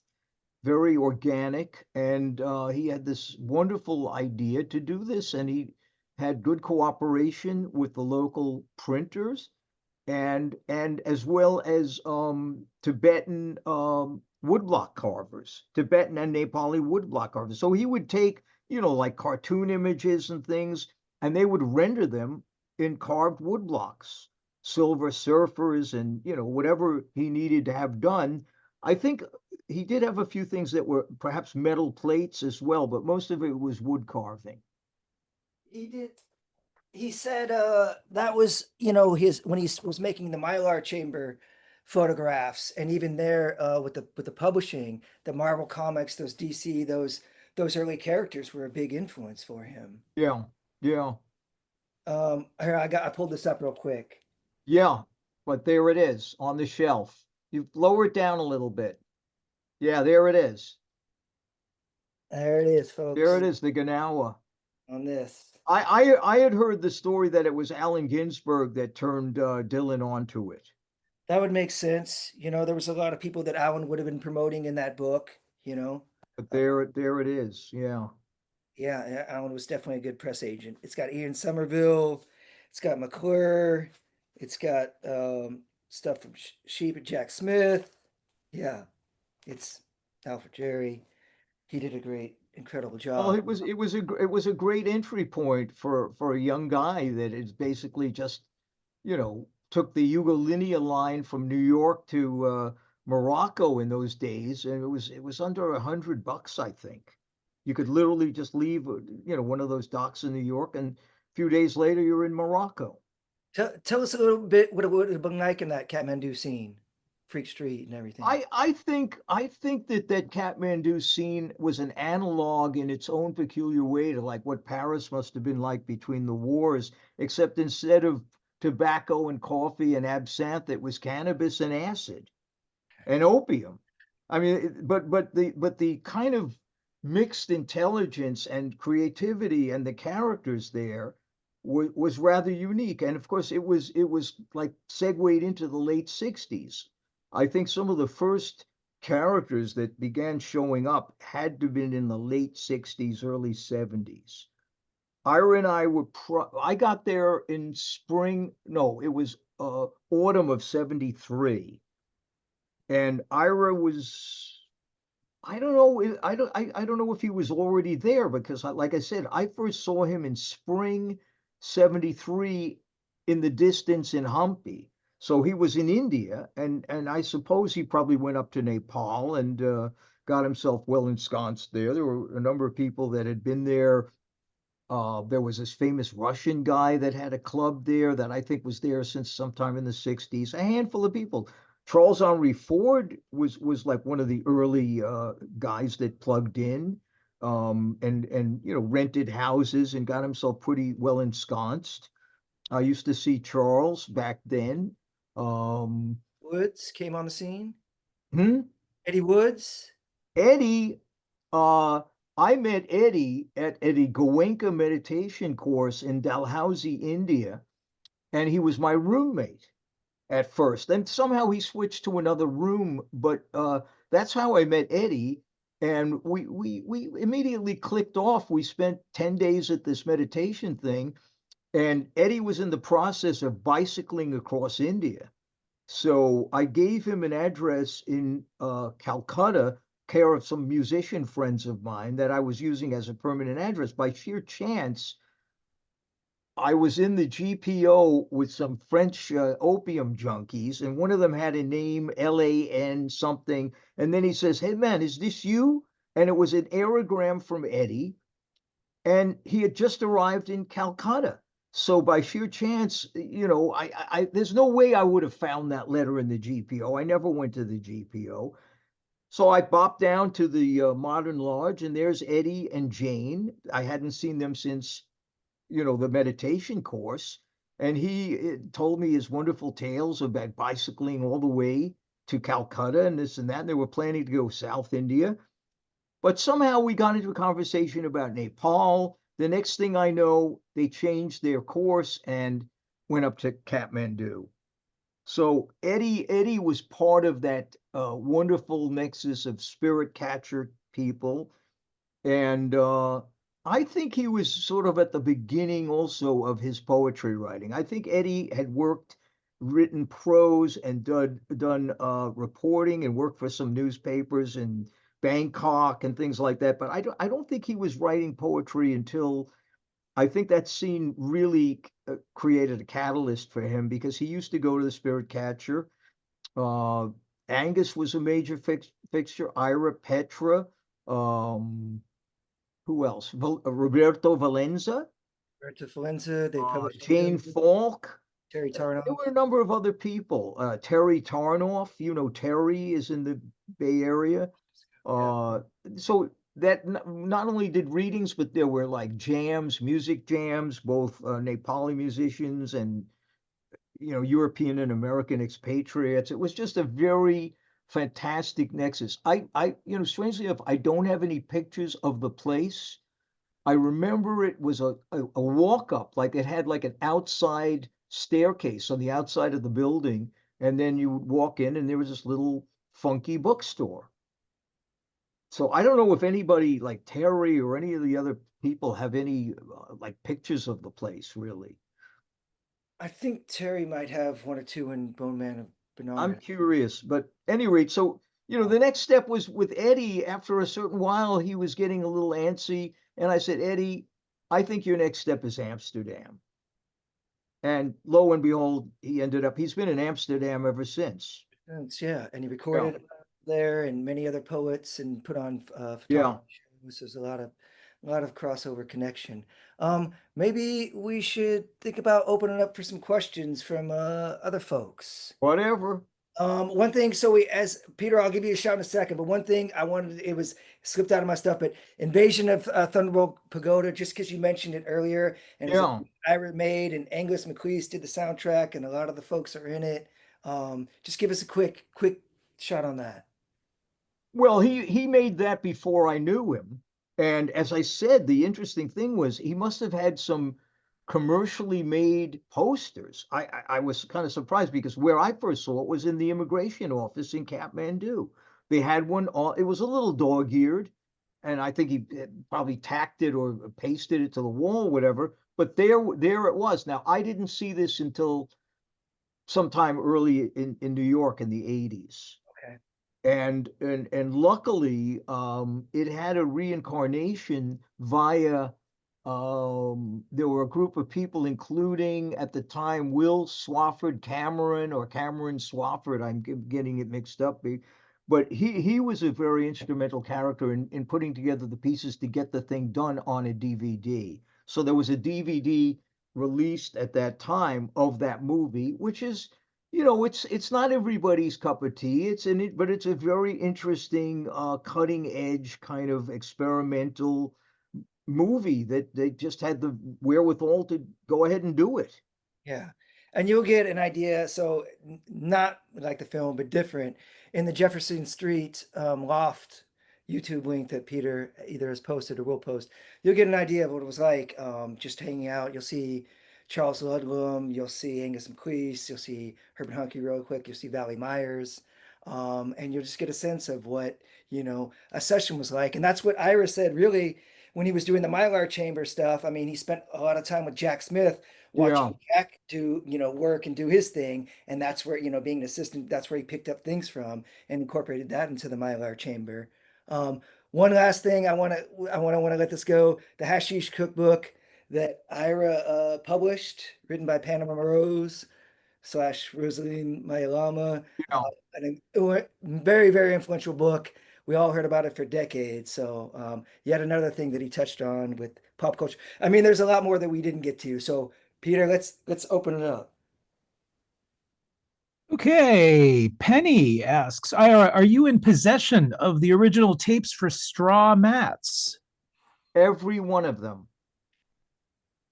Speaker 2: very organic. And he had this wonderful idea to do this, and he had good cooperation with the local printers, and as well as Tibetan woodblock carvers, Tibetan and Nepali woodblock carvers. So he would take, like cartoon images and things, and they would render them in carved woodblocks, silver surfers, and whatever he needed to have done. I think he did have a few things that were perhaps metal plates as well, but most of it was wood carving.
Speaker 3: He did. He said that was, his when he was making the Mylar Chamber photographs, and even there with the publishing, the Marvel comics, those DC, those early characters were a big influence for him.
Speaker 2: Yeah, yeah,
Speaker 3: Here I pulled this up real quick.
Speaker 2: yeah. But there it is on the shelf. You lower it down a little bit. Yeah, there it is.
Speaker 3: There it is, folks.
Speaker 2: There it is, the Gnaoua.
Speaker 3: On this.
Speaker 2: I had heard the story that it was Allen Ginsberg that turned Dylan onto it.
Speaker 3: That would make sense. There was a lot of people that Alan would have been promoting in that book,
Speaker 2: But there it is. Yeah.
Speaker 3: Yeah, Alan was definitely a good press agent. It's got Ian Somerville, it's got McClure, it's got stuff from Sheep and Jack Smith. Yeah, it's Alfred Jerry. He did a incredible
Speaker 2: Well,
Speaker 3: job.
Speaker 2: it was a great entry point for a young guy that is basically just, took the Yugoslavian line from New York to Morocco in those days, and it was under $100, I think. You could literally just leave, one of those docks in New York, and a few days later you're in Morocco.
Speaker 3: Tell us a little bit what it would have been like in that Kathmandu scene, Freak Street and everything.
Speaker 2: I think that Kathmandu scene was an analog in its own peculiar way to like what Paris must have been like between the wars, except instead of tobacco and coffee and absinthe, it was cannabis and acid and opium. I mean, but the kind of mixed intelligence and creativity and the characters there was rather unique. And of course, it was like segued into the late 60s. I think some of the first characters that began showing up had to have been in the late 60s, early 70s. Ira and I I got there in spring, no, it was autumn of 73. And Ira was, I don't know, I don't know if he was already there because, like I said, I first saw him in spring 73 in the distance in Humpy. So he was in India, and I suppose he probably went up to Nepal and got himself well ensconced there. There were a number of people that had been there. There was this famous Russian guy that had a club there that I think was there since sometime in the 60s. A handful of people. Charles Henri Ford was like one of the early guys that plugged in, and rented houses and got himself pretty well ensconced. I used to see Charles back then. Um,
Speaker 3: Woods came on the scene.
Speaker 2: hmm?
Speaker 3: Eddie Woods.
Speaker 2: Eddie, uh, I met Eddie at a Goenka meditation course in Dalhousie, India, and he was my roommate at first. And somehow he switched to another room, but that's how I met Eddie. And we immediately clicked off. We spent 10 days at this meditation thing, and Eddie was in the process of bicycling across India. So I gave him an address in Calcutta, care of some musician friends of mine that I was using as a permanent address. By sheer chance, I was in the GPO with some French opium junkies, and one of them had a name, LAN something. And then he says, "Hey, man, is this you?" And it was an aerogram from Eddie, and he had just arrived in Calcutta. So by sheer chance, there's no way I would have found that letter in the GPO. I never went to the GPO. So I bopped down to the Modern Lodge, and there's Eddie and Jane. I hadn't seen them since, the meditation course. And he told me his wonderful tales about bicycling all the way to Calcutta and this and that. And they were planning to go South India. But somehow we got into a conversation about Nepal. The next thing I know, they changed their course and went up to Kathmandu. So Eddie was part of that wonderful nexus of spirit catcher people. And I think he was sort of at the beginning also of his poetry writing. I think Eddie had written prose and done reporting and worked for some newspapers in Bangkok and things like that. But I don't think he was writing poetry until I think that scene really created a catalyst for him, because he used to go to the Spirit Catcher. Uh, Angus was a major fixture. Ira Petra. Um, who else? Roberto Valenza.
Speaker 3: Roberto Valenza. They published
Speaker 2: Jane Falk.
Speaker 3: Terry Tarnoff.
Speaker 2: There were a number of other people. Terry Tarnoff. Terry is in the Bay Area. So that not only did readings, but there were like jams, music jams, both Nepali musicians and European and American expatriates. It was just a very fantastic nexus. Strangely enough, I don't have any pictures of the place. I remember it was a walk up, like it had like an outside staircase on the outside of the building, and then you would walk in, and there was this little funky bookstore. So I don't know if anybody like Terry or any of the other people have any like pictures of the place, really.
Speaker 3: I think Terry might have one or two in Bone Man of
Speaker 2: I'm
Speaker 3: Benares.
Speaker 2: curious, but at any rate, so the next step was with Eddie. After a certain while, he was getting a little antsy, and I said, "Eddie, I think your next step is Amsterdam." And lo and behold, he's been in Amsterdam ever since.
Speaker 3: Yeah, and he recorded there, and many other poets, and put on photography shows. There's a lot of crossover connection. Maybe we should think about opening up for some questions from other folks.
Speaker 2: Whatever.
Speaker 3: One thing, as Peter, I'll give you a shout in a second, but one thing I wanted, it was slipped out of my stuff, but Invasion of Thunderbolt Pagoda, just because you mentioned it earlier, and Ira made, and Angus McLeese did the soundtrack, and a lot of the folks are in it. Just give us a quick shot on that.
Speaker 2: Well, he made that before I knew him. And as I said, the interesting thing was he must have had some commercially made posters. I was kind of surprised, because where I first saw it was in the immigration office in Kathmandu. They had one it was a little dog-eared, and I think he probably tacked it or pasted it to the wall, whatever. But there it was. Now, I didn't see this until sometime early in New York in the 80s.
Speaker 3: Okay.
Speaker 2: And luckily, it had a reincarnation via There were a group of people, including at the time Will Swafford Cameron or Cameron Swafford. I'm getting it mixed up. But he was a very instrumental character in putting together the pieces to get the thing done on a DVD. So there was a DVD released at that time of that movie, which is, it's not everybody's cup of tea. But it's a very interesting, cutting edge kind of experimental movie that they just had the wherewithal to go ahead and do it.
Speaker 3: Yeah. And you'll get an idea. So not like the film, but different in the Jefferson Street loft YouTube link that Peter either has posted or will post. You'll get an idea of what it was like just hanging out. You'll see Charles Ludlam, you'll see Angus McQueese, you'll see Herbert Huncke real quick, you'll see Valley Myers, and you'll just get a sense of what, a session was like. And that's what Ira said really when he was doing the Mylar Chamber stuff. I mean, he spent a lot of time with Jack Smith watching Jack do, work and do his thing. And that's where, being an assistant, that's where he picked up things from and incorporated that into the Mylar Chamber. One last thing I want to let this go. The Hashish Cookbook that Ira published, written by Panama Rose / Rosaline Mayalama. A very, very influential book. We all heard about it for decades. So yet another thing that he touched on with pop culture. I mean, there's a lot more that we didn't get to. So Peter, let's open it up.
Speaker 1: Okay, Penny asks, Ira, are you in possession of the original tapes for Straw Mats?
Speaker 2: Every one of them.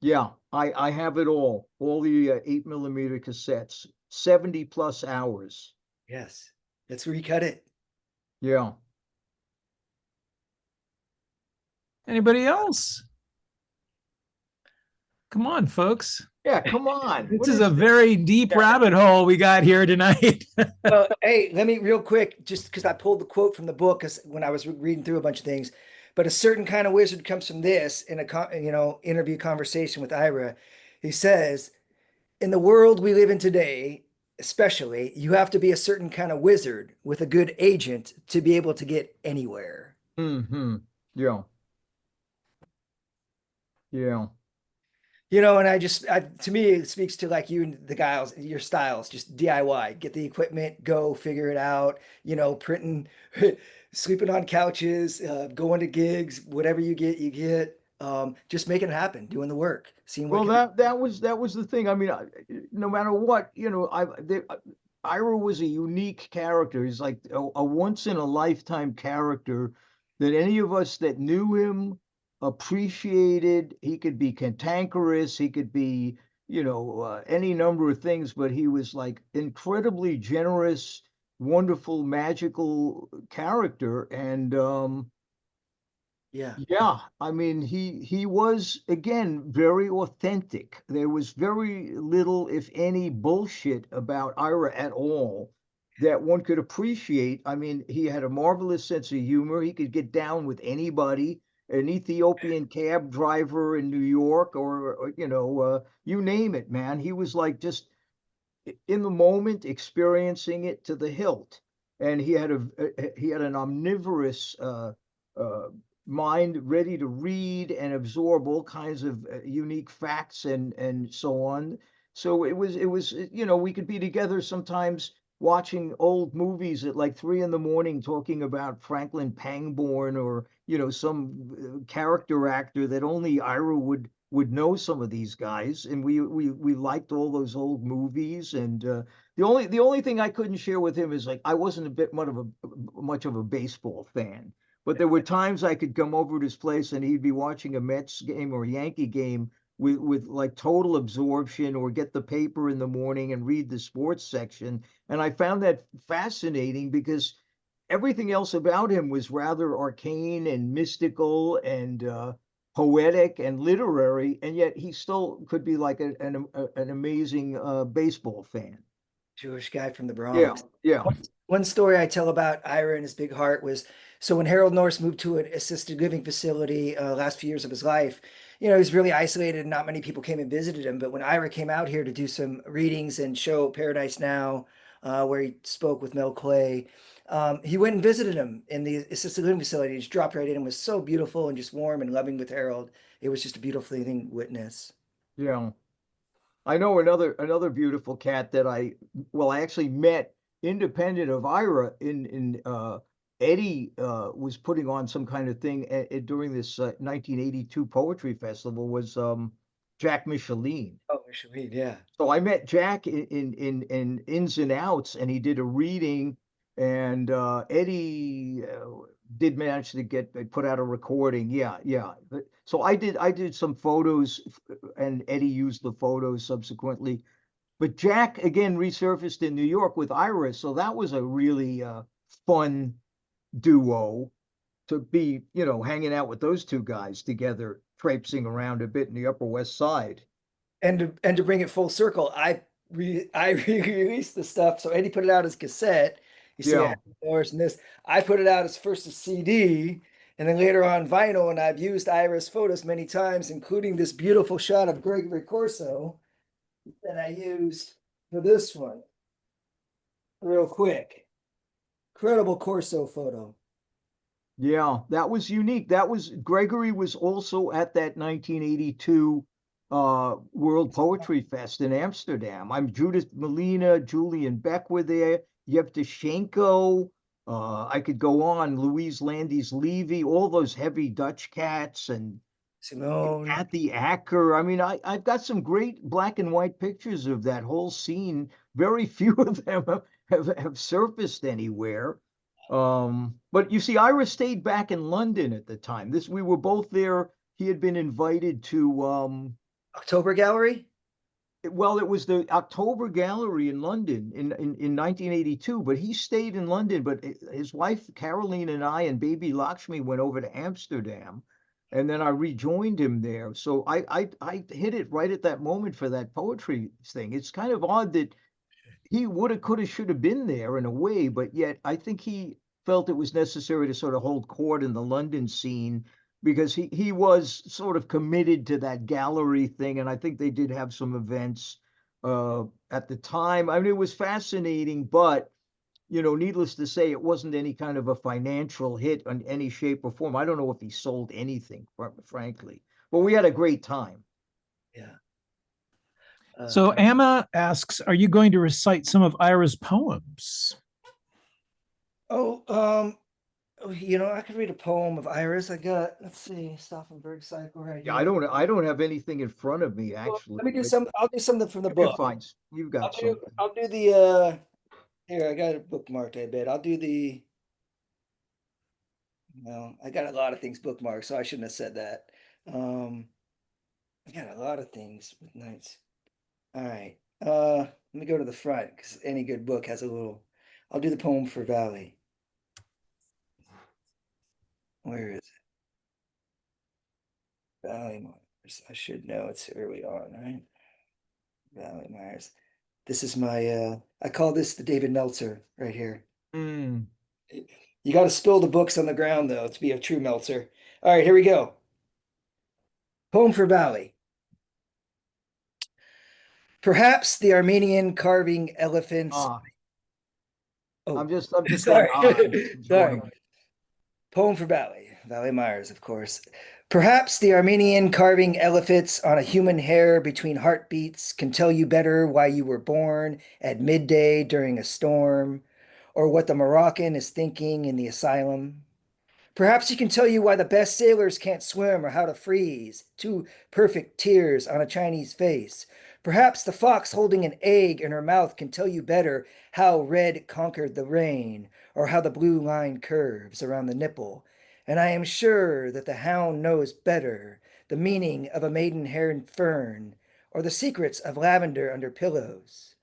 Speaker 2: Yeah, I have it all the 8mm cassettes, 70 plus hours.
Speaker 3: Yes, let's recut it.
Speaker 2: Yeah.
Speaker 1: Anybody else? Come on, folks.
Speaker 2: Yeah, come on.
Speaker 1: This is a very deep rabbit hole we got here tonight.
Speaker 3: Well, hey, let me real quick, just because I pulled the quote from the book because when I was reading through a bunch of things, but a certain kind of wizard comes from this in a interview conversation with Ira. He says, in the world we live in today, especially, you have to be a certain kind of wizard with a good agent to be able to get anywhere.
Speaker 2: Mm-hmm. Yeah. Yeah.
Speaker 3: And to me, it speaks to like you and the guys, your styles, just DIY, get the equipment, go figure it out, printing, sleeping on couches, going to gigs, whatever you get, just making it happen, doing the work, seeing what.
Speaker 2: Well, that was the thing. I mean, no matter what, Ira was a unique character. He's like a once in a lifetime character that any of us that knew him appreciated. He could be cantankerous, he could be, any number of things, but he was like incredibly generous, wonderful, magical character. And yeah, I mean, he was, again, very authentic. There was very little, if any, bullshit about Ira at all that one could appreciate. I mean, he had a marvelous sense of humor. He could get down with anybody, an Ethiopian cab driver in New York, or you name it, man. He was like just in the moment, experiencing it to the hilt. And he had an omnivorous mind, ready to read and absorb all kinds of unique facts and so on. So it was we could be together sometimes watching old movies at like 3 a.m. talking about Franklin Pangborn or some character actor that only Ira would know some of these guys, and we liked all those old movies. And the only thing I couldn't share with him is like I wasn't much of a baseball fan, but there were times I could come over to his place and he'd be watching a Mets game or a Yankee game with like total absorption, or get the paper in the morning and read the sports section. And I found that fascinating because everything else about him was rather arcane and mystical and poetic and literary, and yet he still could be like an amazing baseball fan.
Speaker 3: Jewish guy from the Bronx.
Speaker 2: Yeah.
Speaker 3: One story I tell about Ira and his big heart was, so when Harold Norse moved to an assisted living facility last few years of his life, he was really isolated and not many people came and visited him. But when Ira came out here to do some readings and show Paradise Now, where he spoke with Mel Clay, He went and visited him in the assisted living facility. He just dropped right in and was so beautiful and just warm and loving with Harold. It was just a beautiful thing to witness.
Speaker 2: Yeah. I know another beautiful cat that I actually met independent of Ira in Eddie was putting on some kind of thing during this 1982 poetry festival was Jack Micheline.
Speaker 3: Oh, Micheline, yeah.
Speaker 2: So I met Jack in Ins and Outs, and he did a reading, and Eddie did manage to put out a recording. Yeah, yeah. So I did some photos, and Eddie used the photos subsequently. But Jack again resurfaced in New York with Ira, so that was a really fun duo to be, hanging out with those two guys together, traipsing around a bit in the Upper West Side.
Speaker 3: And to bring it full circle, I re-released the stuff. So Eddie put it out as cassette. You see,
Speaker 2: Yeah.
Speaker 3: Norse and this. I put it out as first a CD, and then later on vinyl. And I've used Ira's photos many times, including this beautiful shot of Gregory Corso that I used for this one. Real quick, incredible Corso photo.
Speaker 2: Yeah, that was unique. Gregory was also at that 1982 World Poetry Fest in Amsterdam. I'm Judith Malina, Julian Beck were there, Yevtushenko, I could go on, Louise Landis Levy, all those heavy Dutch cats, and
Speaker 3: Simone.
Speaker 2: Kathy Acker. I mean, I've got some great black and white pictures of that whole scene. Very few of them have surfaced anywhere. But you see, Ira stayed back in London at the time. We were both there. He had been invited to
Speaker 3: October Gallery?
Speaker 2: it was the October Gallery in London in 1982, but he stayed in London. But his wife Caroline and I and baby Lakshmi went over to Amsterdam, and then I rejoined him there. So I hit it right at that moment for that poetry thing. It's kind of odd that he woulda, coulda, shoulda been there in a way, but yet I think he felt it was necessary to sort of hold court in the London scene because he was sort of committed to that gallery thing, and I think they did have some events at the time. I mean, it was fascinating, but needless to say, it wasn't any kind of a financial hit in any shape or form. I don't know if he sold anything, frankly, but we had a great time.
Speaker 3: Yeah.
Speaker 1: So Amma asks, are you going to recite some of Ira's poems?
Speaker 3: I could read a poem of Ira's. I got, let's see, Stauffenberg cycle right
Speaker 2: Yeah,
Speaker 3: here.
Speaker 2: I don't have anything in front of me actually.
Speaker 3: Let me do some. I'll do something from the
Speaker 2: You
Speaker 3: book.
Speaker 2: fine. You've got something.
Speaker 3: I'll do the here, I got it bookmarked, I bet. I'll do the no, I got a lot of things bookmarked, so I shouldn't have said that. I got a lot of things with nights. All right. Let me go to the front because any good book has a little. I'll do the poem for Valley. Where is it? Valley Myers. I should know it's early on, right? Valley Myers. This is my I call this the David Meltzer right here.
Speaker 2: Mm.
Speaker 3: You got to spill the books on the ground though to be a true Meltzer. All right, here we go. Poem for Valley. Perhaps the Armenian carving elephants.
Speaker 2: I'm
Speaker 3: Oh,
Speaker 2: just
Speaker 3: sorry.
Speaker 2: sorry.
Speaker 3: Poem for Valley Myers, of course. Perhaps the Armenian carving elephants on a human hair between heartbeats can tell you better why you were born at midday during a storm, or what the Moroccan is thinking in the asylum. Perhaps he can tell you why the best sailors can't swim or how to freeze, two perfect tears on a Chinese face. Perhaps the fox holding an egg in her mouth can tell you better how red conquered the rain, or how the blue line curves around the nipple. And I am sure that the hound knows better the meaning of a maidenhair fern, or the secrets of lavender under pillows.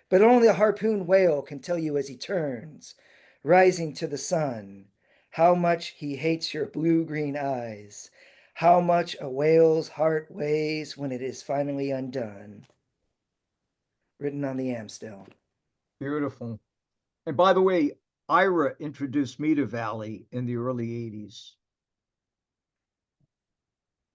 Speaker 3: But only a harpoon whale can tell you as he turns, rising to the sun, how much he hates your blue-green eyes, how much a whale's heart weighs when it is finally undone. Written on the Amstel.
Speaker 2: Beautiful. And by the way, Ira introduced me to Valley in the early 80s.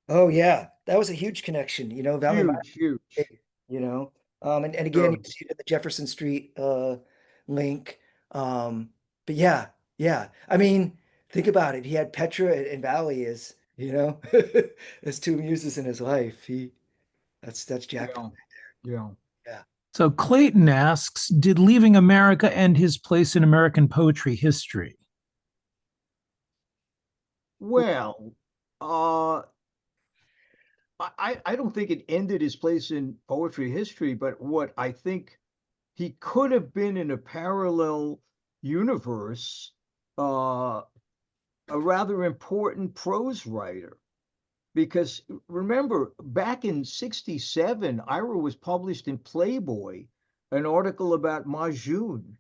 Speaker 3: Oh yeah, that was a huge connection, Valley,
Speaker 2: Huge.
Speaker 3: and again,
Speaker 2: Sure.
Speaker 3: you see the Jefferson Street link. but yeah. I mean, think about it. He had Petra and Valley as, as two muses in his life. That's jackpot.
Speaker 2: Yeah, yeah.
Speaker 3: Yeah.
Speaker 1: So Clayton asks, did Leaving America end his place in American poetry history?
Speaker 2: Well, uh, I don't think it ended his place in poetry history, but what I think he could have been in a parallel universe, uh, a rather important prose writer. Because remember, back in '67, Ira was published in Playboy, an article about Majun,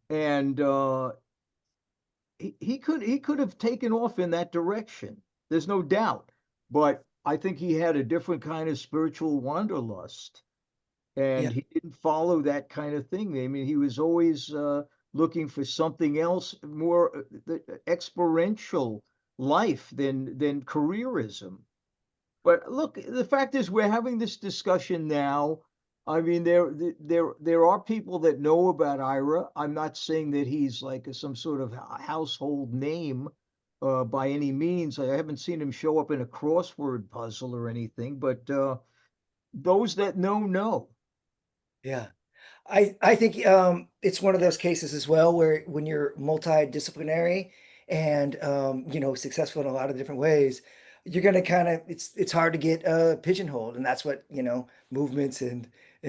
Speaker 2: and he could have taken off in that direction. There's no doubt. But I think he had a different kind of spiritual wanderlust,
Speaker 3: Yeah.
Speaker 2: and he didn't follow that kind of thing. I mean, he was always looking for something else, more experiential life than careerism. But look, the fact is, we're having this discussion now. I mean, there are people that know about Ira. I'm not saying that he's like some sort of household name by any means. I haven't seen him show up in a crossword puzzle or anything, but those that know.
Speaker 3: Yeah. I think it's one of those cases as well where when you're multidisciplinary and successful in a lot of different ways, you're gonna kind of it's hard to get pigeonholed, and that's what movements and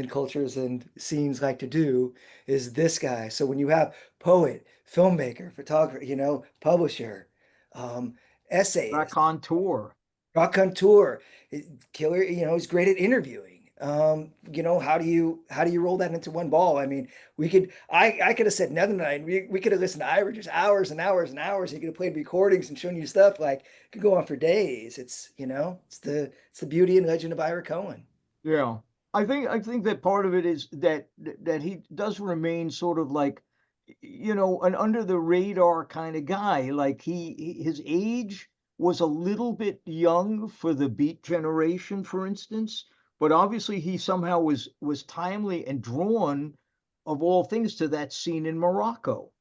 Speaker 3: cultures and scenes like to do is this guy. So when you have poet, filmmaker, photographer, publisher, essayist,
Speaker 2: Raconteur.
Speaker 3: raconteur, killer, he's great at interviewing. How do you roll that into one ball? I mean, I could have said nothing tonight. We could have listened to Ira just hours and hours and hours. He could have played recordings and shown you stuff like it could go on for days. It's the beauty and legend of Ira Cohen.
Speaker 2: Yeah. I think that part of it is that he does remain sort of like, an under the radar kind of guy. Like his age was a little bit young for the Beat generation, for instance, but obviously he somehow was timely and drawn, of all things, to that scene in Morocco.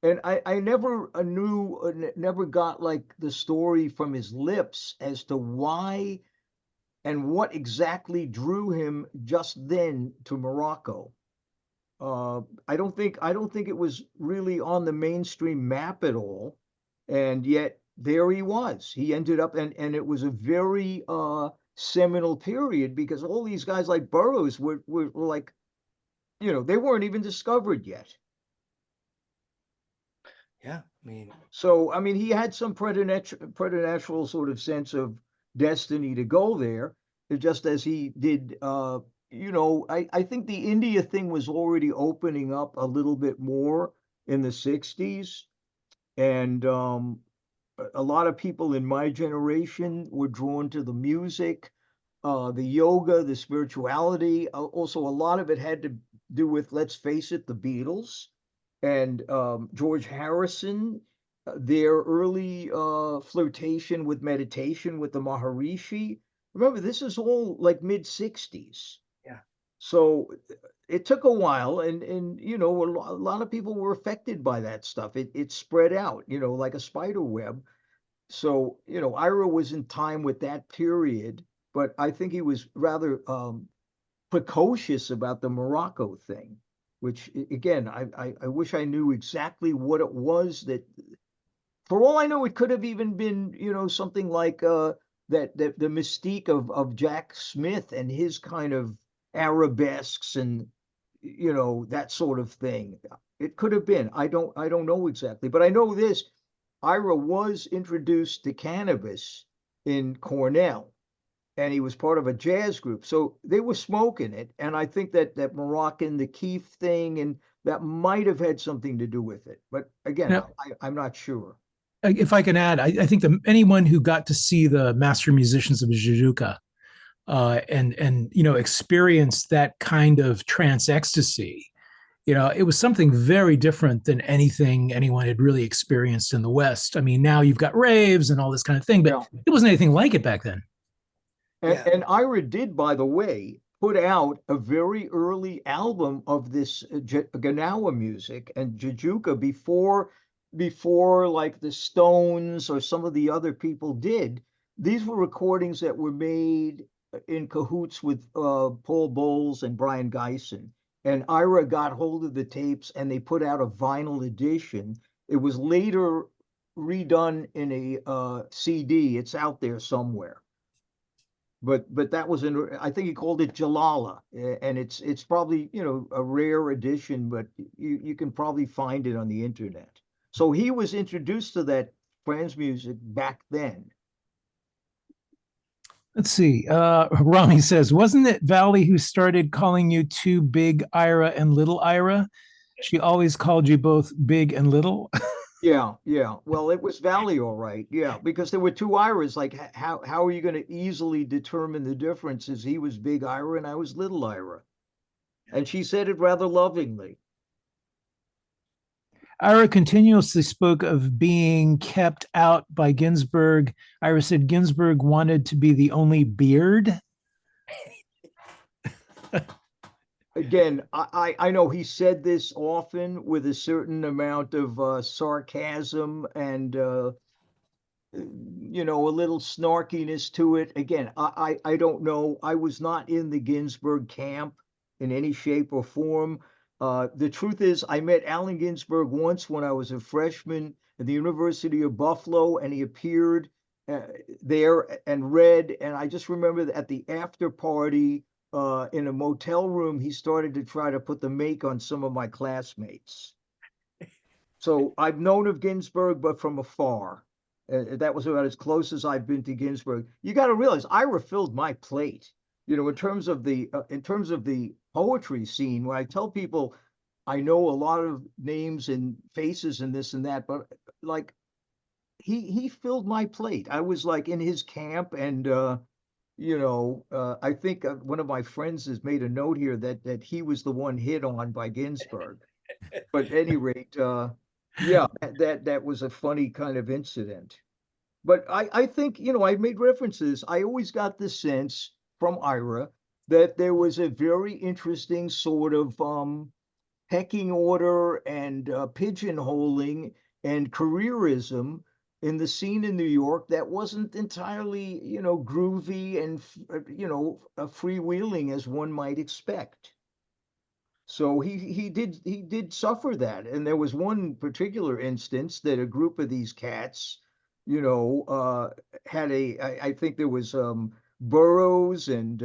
Speaker 2: And I never never got like the story from his lips as to why and what exactly drew him just then to Morocco. I don't think it was really on the mainstream map at all, and yet there he was. He ended up, and it was a very seminal period because all these guys like Burroughs were like, they weren't even discovered yet.
Speaker 3: Yeah, I mean,
Speaker 2: So I mean, he had some preternatural sort of sense of destiny to go there, just as he did. I think the India thing was already opening up a little bit more in the '60s, and a lot of people in my generation were drawn to the music, the yoga, the spirituality. Also, a lot of it had to do with, let's face it, the Beatles and George Harrison, their early flirtation with meditation with the Maharishi. Remember, this is all like mid '60s.
Speaker 3: yeah,
Speaker 2: So it took a while, and a lot of people were affected by that stuff. It spread out, like a spider web. So Ira was in time with that period, but I think he was rather precocious about the Morocco thing, which again, I wish I knew exactly what it was that. For all I know, it could have even been, something like that the mystique of Jack Smith and his kind of arabesques and that sort of thing. It could have been. I don't know exactly, but I know this. Ira was introduced to cannabis in Cornell, and he was part of a jazz group. So they were smoking it, and I think that Moroccan, the Keef thing, and that might have had something to do with it. But again,
Speaker 1: Now,
Speaker 2: I'm not sure.
Speaker 1: if I can add, I think anyone who got to see the master musicians of Jujuka and experienced that kind of trance ecstasy, it was something very different than anything anyone had really experienced in the West. I mean, now you've got raves and all this kind of thing, but
Speaker 2: Yeah.
Speaker 1: it wasn't anything like it back then.
Speaker 2: And Ira did, by the way, put out a very early album of this Gnaoua music and Jajuka before like the Stones or some of the other people did. These were recordings that were made in cahoots with Paul Bowles and Brion Gysin. And Ira got hold of the tapes and they put out a vinyl edition. It was later redone in a CD. It's out there somewhere. But that was I think he called it Jalala, and it's probably, you know, a rare edition, but you can probably find it on the internet. So he was introduced to that Franz music back then.
Speaker 1: Let's see. Rami says, wasn't it Valley who started calling you two Big Ira and Little Ira? She always called you both Big and Little.
Speaker 2: Yeah. Well, it was Valley, all right. Yeah, because there were two Iras. Like, how are you going to easily determine the differences? He was Big Ira and I was Little Ira. And she said it rather lovingly.
Speaker 1: Ira continuously spoke of being kept out by Ginsberg. Ira said Ginsberg wanted to be the only beard.
Speaker 2: Again, I know he said this often with a certain amount of sarcasm and you know, a little snarkiness to it. Again, I don't know. I was not in the Ginsberg camp in any shape or form. The truth is, I met Allen Ginsberg once when I was a freshman at the University of Buffalo, and he appeared there and read. And I just remember that at the after party in a motel room, he started to try to put the make on some of my classmates. So I've known of Ginsberg, but from afar. That was about as close as I've been to Ginsberg. You got to realize Ira filled my plate. You know, in terms of the poetry scene, when I tell people I know a lot of names and faces and this and that, but like he filled my plate. I was like in his camp, and you know, I think one of my friends has made a note here that he was the one hit on by Ginsberg. But at any rate, yeah, that was a funny kind of incident. But I think, you know, I made references. I always got the sense from Ira that there was a very interesting sort of pecking order and pigeonholing and careerism in the scene in New York that wasn't entirely, you know, groovy and, you know, freewheeling as one might expect. So he did suffer that. And there was one particular instance that a group of these cats, you know, had I think there was Burroughs and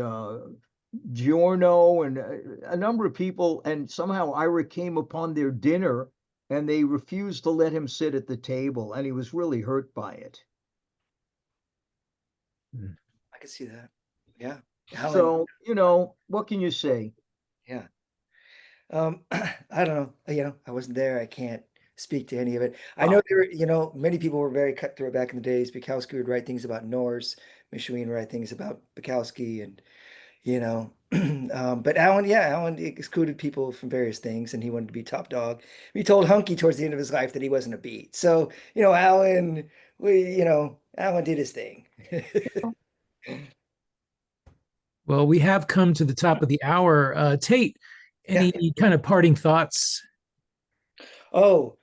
Speaker 2: Giorno and a number of people, and somehow Ira came upon their dinner and they refused to let him sit at the table, and he was really hurt by it.
Speaker 3: I can see that. Yeah.
Speaker 2: So, you know, what can you say?
Speaker 3: Yeah. I don't know. You know, I wasn't there. I can't speak to any of it. I know there, you know, many people were very cutthroat back in the days. Bukowski would write things about Norse, Michelin would write things about Bukowski, and you know, but Alan excluded people from various things, and he wanted to be top dog. He told Hunky towards the end of his life that he wasn't a beat. So, you know, Alan did his thing.
Speaker 1: Well, we have come to the top of the hour. Tate, any kind of parting thoughts?
Speaker 3: Oh,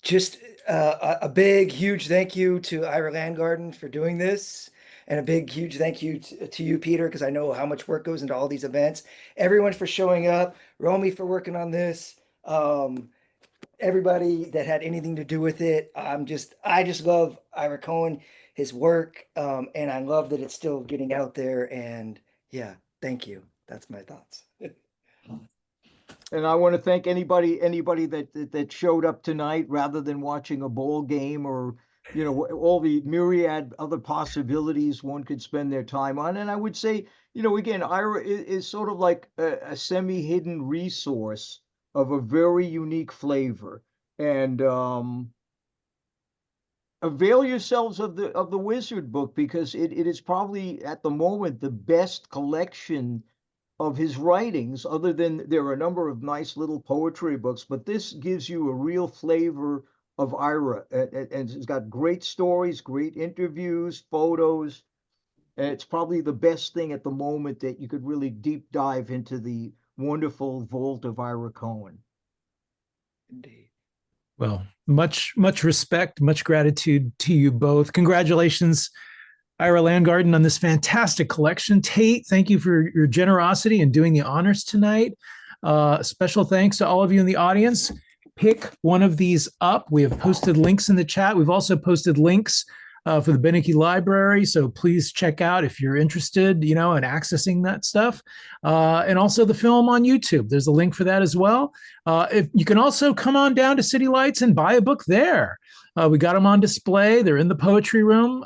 Speaker 3: just a big, huge thank you to Ira Landgarten for doing this. And a big, huge thank you to you, Peter, because I know how much work goes into all these events. Everyone for showing up, Romy for working on this, everybody that had anything to do with it. I just love Ira Cohen, his work, and I love that it's still getting out there. And yeah, thank you. That's my thoughts.
Speaker 2: And I want to thank anybody that showed up tonight rather than watching a ball game or, you know, all the myriad other possibilities one could spend their time on. And I would say, you know, again, Ira is sort of like a semi-hidden resource of a very unique flavor. And avail yourselves of the Wizard book, because it is probably at the moment the best collection of his writings, other than there are a number of nice little poetry books, but this gives you a real flavor of Ira, and it's got great stories, great interviews, photos. And it's probably the best thing at the moment that you could really deep dive into the wonderful vault of Ira Cohen.
Speaker 3: Indeed.
Speaker 1: Well, much respect, much gratitude to you both. Congratulations, Ira Landgarten, on this fantastic collection. Tate, thank you for your generosity in doing the honors tonight. Special thanks to all of you in the audience. Pick one of these up. We have posted links in the chat. We've also posted links for the Beneke Library, so please check out if you're interested, in accessing that stuff. And also the film on YouTube. There's a link for that as well. If you can also come on down to City Lights and buy a book there. We got them on display. They're in the poetry room.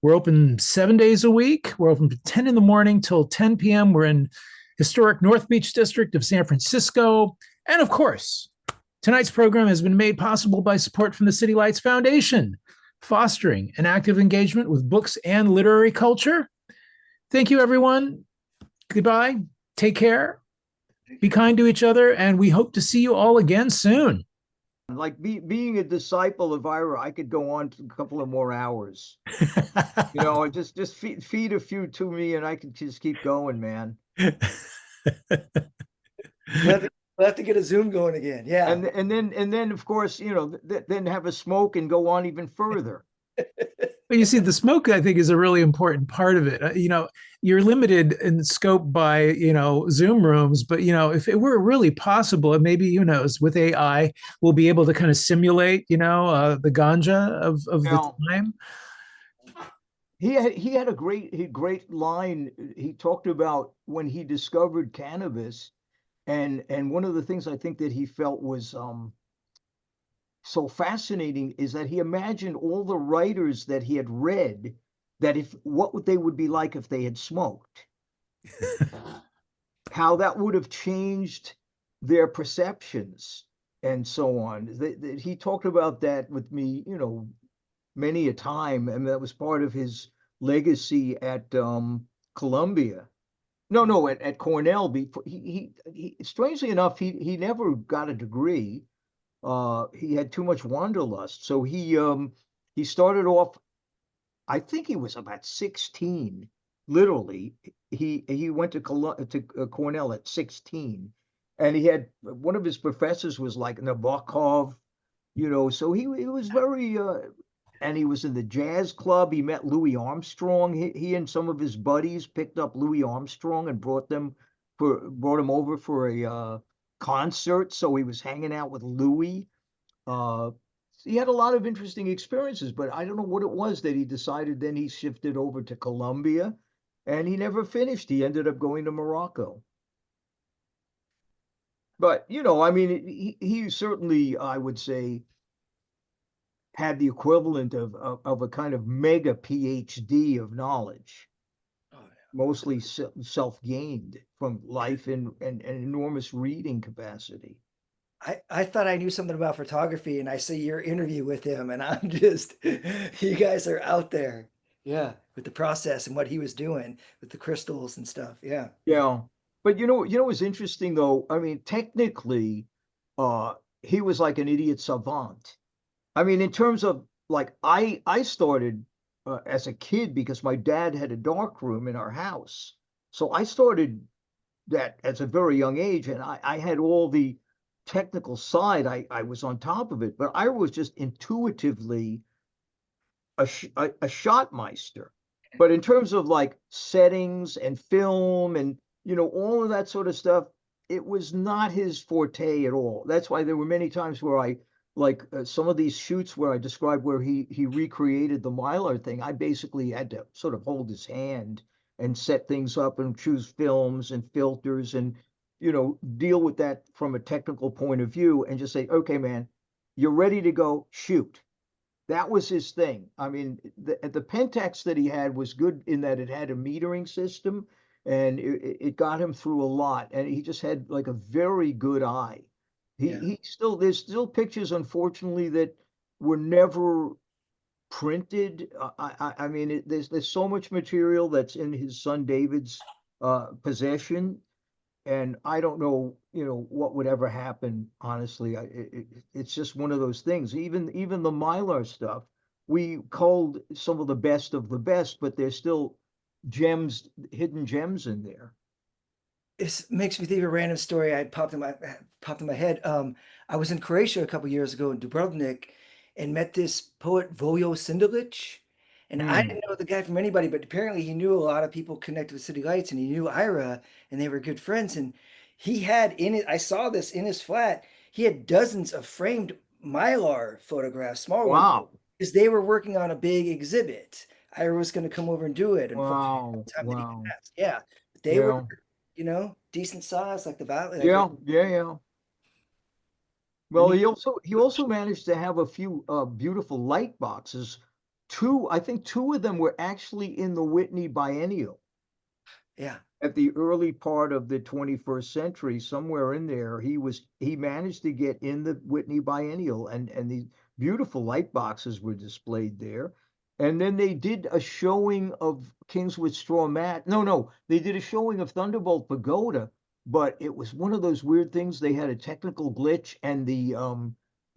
Speaker 1: We're open 7 days a week. We're open from 10 in the morning till 10 p.m. We're in historic North Beach district of San Francisco. And of course, tonight's program has been made possible by support from the City Lights Foundation, fostering an active engagement with books and literary culture. Thank you, everyone. Goodbye. Take care. Be kind to each other, and we hope to see you all again soon.
Speaker 2: Like being a disciple of Ira, I could go on to a couple of more hours. Just feed a few to me, and I could just keep going, man.
Speaker 3: We'll have to get a Zoom going again. Yeah.
Speaker 2: And then of course, then have a smoke and go on even further.
Speaker 1: But you see, the smoke, I think, is a really important part of it. You're limited in scope by, Zoom rooms, but, if it were really possible, and maybe, who knows, with AI, we'll be able to kind of simulate, the ganja of the time.
Speaker 2: He had a great line. He talked about when he discovered cannabis. And one of the things I think that he felt was so fascinating is that he imagined all the writers that he had read, that what they would be like if they had smoked, how that would have changed their perceptions and so on. He talked about that with me, many a time, and that was part of his legacy at Columbia. No, at Cornell. Before he strangely enough, he never got a degree. He had too much wanderlust, so he started off. I think he was about 16. Literally, he went to Cornell at 16, and he had one of his professors was like Nabokov, So he was very. And he was in the jazz club. He met Louis Armstrong. He and some of his buddies picked up Louis Armstrong and brought him over for a concert. So he was hanging out with Louis. He had a lot of interesting experiences, but I don't know what it was that he decided. Then he shifted over to Columbia, and he never finished. He ended up going to Morocco. But he certainly, I would say, had the equivalent of a kind of mega PhD of knowledge, mostly self-gained from life and enormous reading capacity.
Speaker 3: I thought I knew something about photography, and I see your interview with him, and I'm just, you guys are out there. Yeah. With the process and what he was doing with the crystals and stuff. Yeah.
Speaker 2: Yeah. But what's interesting though, technically, he was like an idiot savant. In terms of like, I started as a kid because my dad had a dark room in our house. So I started that at a very young age, and I had all the technical side. I was on top of it, but I was just intuitively a shotmeister. But in terms of like settings and film and, all of that sort of stuff, it was not his forte at all. That's why there were many times where some of these shoots where I described where he recreated the Mylar thing, I basically had to sort of hold his hand and set things up and choose films and filters and, deal with that from a technical point of view and just say, okay, man, you're ready to go, shoot. That was his thing. The Pentax that he had was good in that it had a metering system, and it got him through a lot. And he just had like a very good eye. There's still pictures, unfortunately, that were never printed. There's so much material that's in his son David's possession, and I don't know, what would ever happen. Honestly, it's just one of those things. Even the Mylar stuff, we culled some of the best, but there's still gems, hidden gems in there.
Speaker 3: This makes me think of a random story I popped in my head. I was in Croatia a couple years ago in Dubrovnik and met this poet Vojo Sindelic. And I
Speaker 2: Hmm.
Speaker 3: didn't know the guy from anybody, but apparently he knew a lot of people connected with City Lights and he knew Ira and they were good friends. And he had in it, I saw this in his flat, he had dozens of framed Mylar photographs, smaller ones,
Speaker 2: Wow.
Speaker 3: because they were working on a big exhibit. Ira was going to come over and do it. Unfortunately,
Speaker 2: Wow.
Speaker 3: time that he could
Speaker 2: Wow.
Speaker 3: pass. Yeah. But they were,
Speaker 2: Yeah.
Speaker 3: decent size, like the valley, like
Speaker 2: Yeah. Yeah. Yeah. Well, he also managed to have a few beautiful light boxes. I think two of them were actually in the Whitney Biennial
Speaker 3: yeah.
Speaker 2: at the early part of the 21st century. Somewhere in there, he managed to get in the Whitney Biennial, and these beautiful light boxes were displayed there. And then they did a showing of Kingswood Straw Mat. No, no, they did a showing of Thunderbolt Pagoda, but it was one of those weird things. They had a technical glitch, and the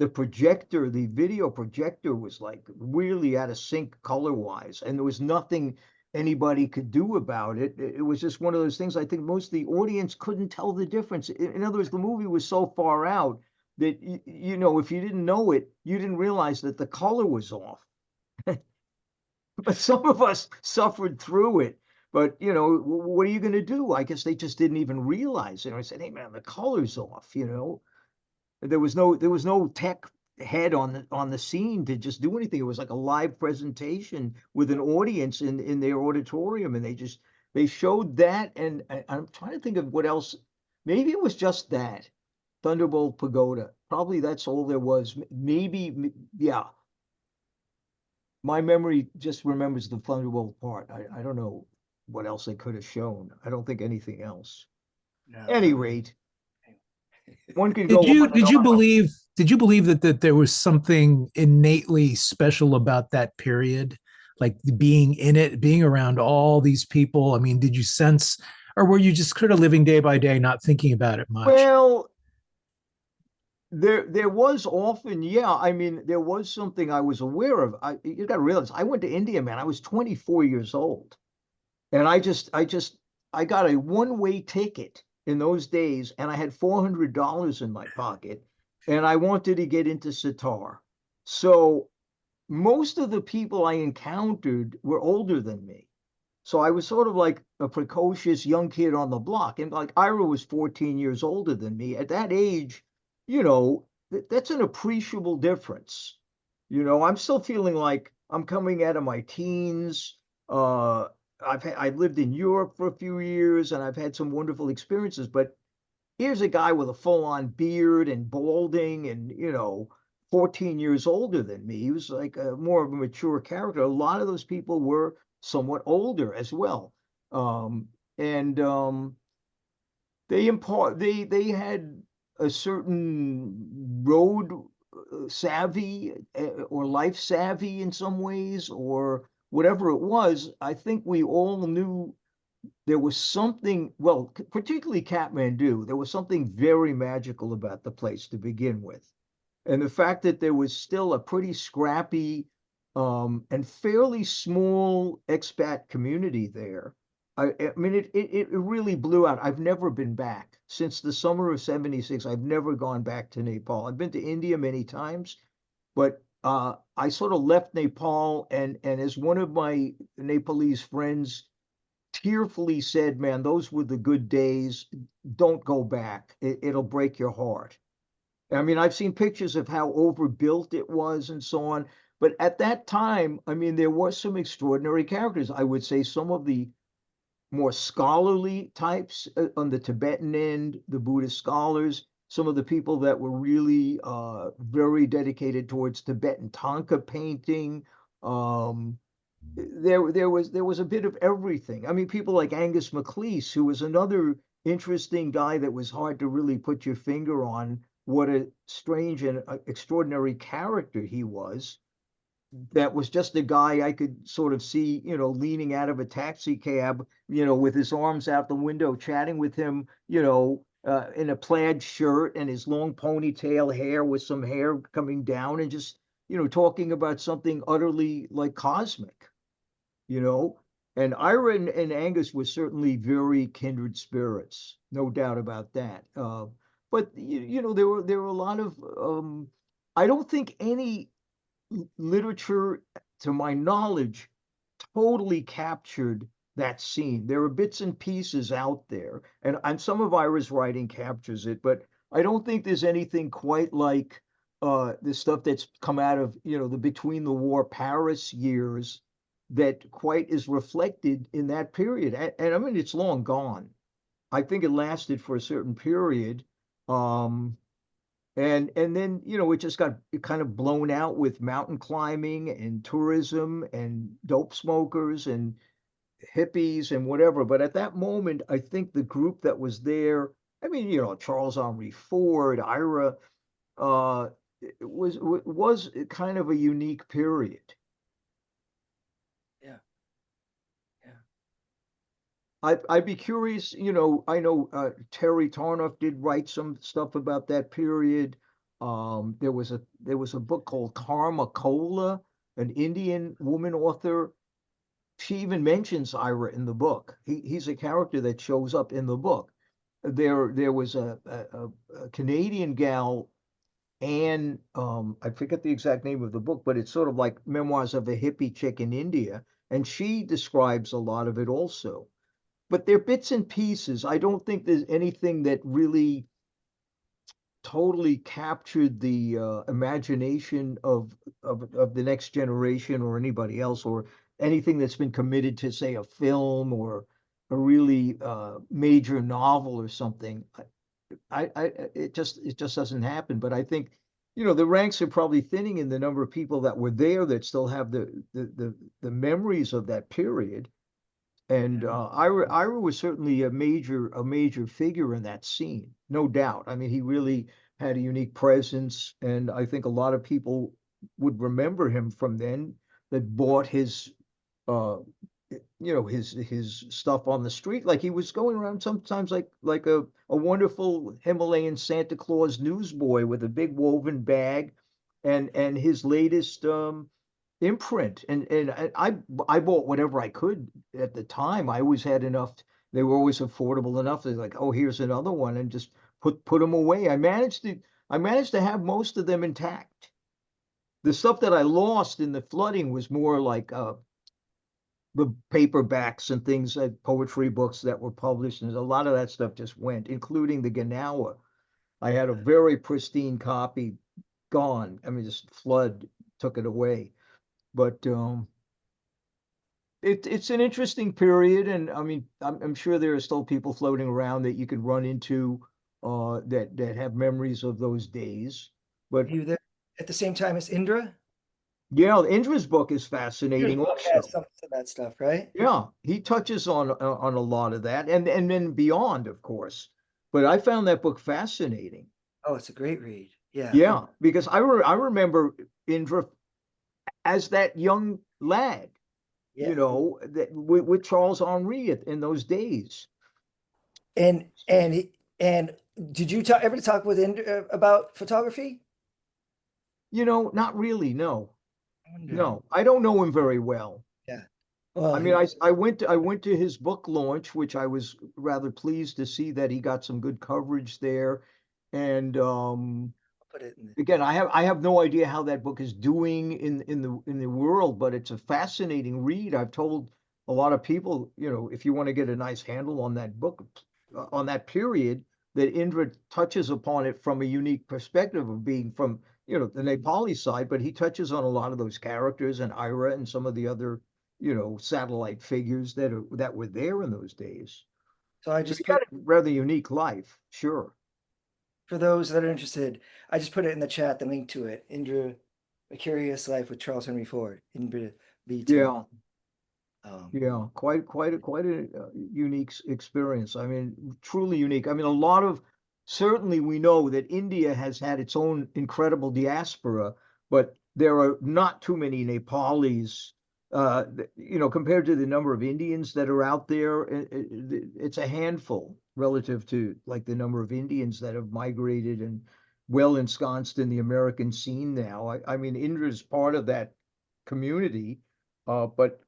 Speaker 2: projector, the video projector, was like really out of sync color wise, and there was nothing anybody could do about it. It was just one of those things. I think most of the audience couldn't tell the difference. In other words, the movie was so far out that if you didn't know it, you didn't realize that the color was off. But some of us suffered through it. But what are you going to do? I guess they just didn't even realize it. I said, "Hey, man, the color's off." There was no tech head on the scene to just do anything. It was like a live presentation with an audience in their auditorium, and they showed that. And I'm trying to think of what else. Maybe it was just that Thunderbolt Pagoda. Probably that's all there was. Maybe, yeah. My memory just remembers the Thunderbolt part. I don't know what else they could have shown. I don't think anything else.
Speaker 3: No.
Speaker 2: Any rate, one can
Speaker 1: Did
Speaker 2: go
Speaker 1: you
Speaker 2: on and
Speaker 1: did you
Speaker 2: on.
Speaker 1: believe did you believe that there was something innately special about that period, like being in it, being around all these people? I mean, did you sense, or were you just sort of living day by day, not thinking about it much?
Speaker 2: Well, there was often, yeah. I mean, there was something I was aware of. You got to realize, I went to India, man. I was 24 years old, and I got a one-way ticket in those days, and I had $400 in my pocket, and I wanted to get into sitar. So most of the people I encountered were older than me. So I was sort of like a precocious young kid on the block. And like Ira was 14 years older than me. At that age, that's an appreciable difference. I'm still feeling like I'm coming out of my teens. Uh, I've lived in Europe for a few years and I've had some wonderful experiences, but here's a guy with a full-on beard and balding and 14 years older than me. He was like more of a mature character. A lot of those people were somewhat older as well. And they had a certain road savvy or life savvy in some ways, or whatever it was. I think we all knew there was something, well, particularly Kathmandu, there was something very magical about the place to begin with. And the fact that there was still a pretty scrappy and fairly small expat community there. I mean, it really blew out. I've never been back since the summer of '76. I've never gone back to Nepal. I've been to India many times, but I sort of left Nepal, and as one of my Nepalese friends tearfully said, "Man, those were the good days. Don't go back. It'll break your heart." I mean, I've seen pictures of how overbuilt it was and so on. But at that time, I mean, there were some extraordinary characters. I would say some of the more scholarly types on the Tibetan end, the Buddhist scholars, some of the people that were really very dedicated towards Tibetan Tanka painting. Um, there was a bit of everything. I mean, people like Angus MacLeish, who was another interesting guy that was hard to really put your finger on what a strange and extraordinary character he was. That was just a guy I could sort of see, leaning out of a taxi cab, with his arms out the window, chatting with him, in a plaid shirt and his long ponytail hair with some hair coming down, and just, talking about something utterly like cosmic you know And Ira and Angus were certainly very kindred spirits, no doubt about that. But you know, there were a lot of I don't think any literature, to my knowledge, totally captured that scene. There are bits and pieces out there, and some of Ira's writing captures it, but I don't think there's anything quite like the stuff that's come out of, you know, the between the war Paris years that quite is reflected in that period. And I mean, it's long gone. I think it lasted for a certain period. Um, and then, you know, it just got kind of blown out with mountain climbing and tourism and dope smokers and hippies and whatever. But at that moment, I think the group that was there, I mean, you know, Charles Henri Ford, Ira, uh, was kind of a unique period.
Speaker 3: Yeah. Yeah.
Speaker 2: I'd be curious, you know, I know Terry Tarnoff did write some stuff about that period. There was a book called Karma Cola, an Indian woman author. She even mentions Ira in the book. He's a character that shows up in the book. There was a Canadian gal, and I forget the exact name of the book, but it's sort of like memoirs of a hippie chick in India, and she describes a lot of it also. But they're bits and pieces. I don't think there's anything that really totally captured the imagination of the next generation or anybody else, or anything that's been committed to, say, a film or a really major novel or something. It just doesn't happen. But I think, you know, the ranks are probably thinning in the number of people that were there that still have the memories of that period. And Ira was certainly a major figure in that scene, no doubt. I mean, he really had a unique presence, and I think a lot of people would remember him from then that bought his, uh, you know, his stuff on the street. Like he was going around sometimes like a wonderful Himalayan Santa Claus newsboy with a big woven bag, and his latest imprint. And I bought whatever I could at the time. I always had enough. They were always affordable enough. They're like, oh, here's another one, and just put them away. I managed to have most of them intact. The stuff that I lost in the flooding was more like the paperbacks and things like poetry books that were published, and a lot of that stuff just went, including the Gnaoua. I had a very pristine copy gone. I mean, just flood took it away. But it's an interesting period, and I mean, I'm sure there are still people floating around that you could run into that have memories of those days. But
Speaker 3: You there at the same time as Indra?
Speaker 2: yeah, Indra's book is
Speaker 3: Indra's
Speaker 2: fascinating
Speaker 3: book
Speaker 2: also.
Speaker 3: has some of that stuff, right?
Speaker 2: Yeah, he touches on a lot of that, and then beyond, of course. But I found that book fascinating.
Speaker 3: Oh, it's a great read. Yeah.
Speaker 2: Yeah, because I remember Indra as that young lad,
Speaker 3: Yeah.
Speaker 2: you know, that with Charles Henri in those days.
Speaker 3: And did you ever talk with Indra about photography?
Speaker 2: You know, not really. No,
Speaker 3: I wonder.
Speaker 2: no, I don't know him very well.
Speaker 3: Yeah. Well,
Speaker 2: I mean, I went to his book launch, which I was rather pleased to see that he got some good coverage there. And
Speaker 3: put it in the,
Speaker 2: again, I have no idea how that book is doing in the world, but it's a fascinating read. I've told a lot of people, you know, if you want to get a nice handle on that book, on that period, that Indra touches upon it from a unique perspective of being from, you know, the Nepali side, but he touches on a lot of those characters and Ira and some of the other, you know, satellite figures that were there in those days.
Speaker 3: so I
Speaker 2: So
Speaker 3: just
Speaker 2: he
Speaker 3: put,
Speaker 2: had a rather unique life, sure.
Speaker 3: for those that are interested, I just put it in the chat, the link to it. Indra, A Curious Life with Charles Henry Ford. Indra B.
Speaker 2: Yeah.
Speaker 3: Um,
Speaker 2: Yeah, quite a unique experience. I mean, truly unique. I mean, a lot of certainly we know that India has had its own incredible diaspora, but there are not too many Nepalis. You know, compared to the number of Indians that are out there, it's a handful relative to like the number of Indians that have migrated and well ensconced in the American scene now. I mean, India is part of that community, but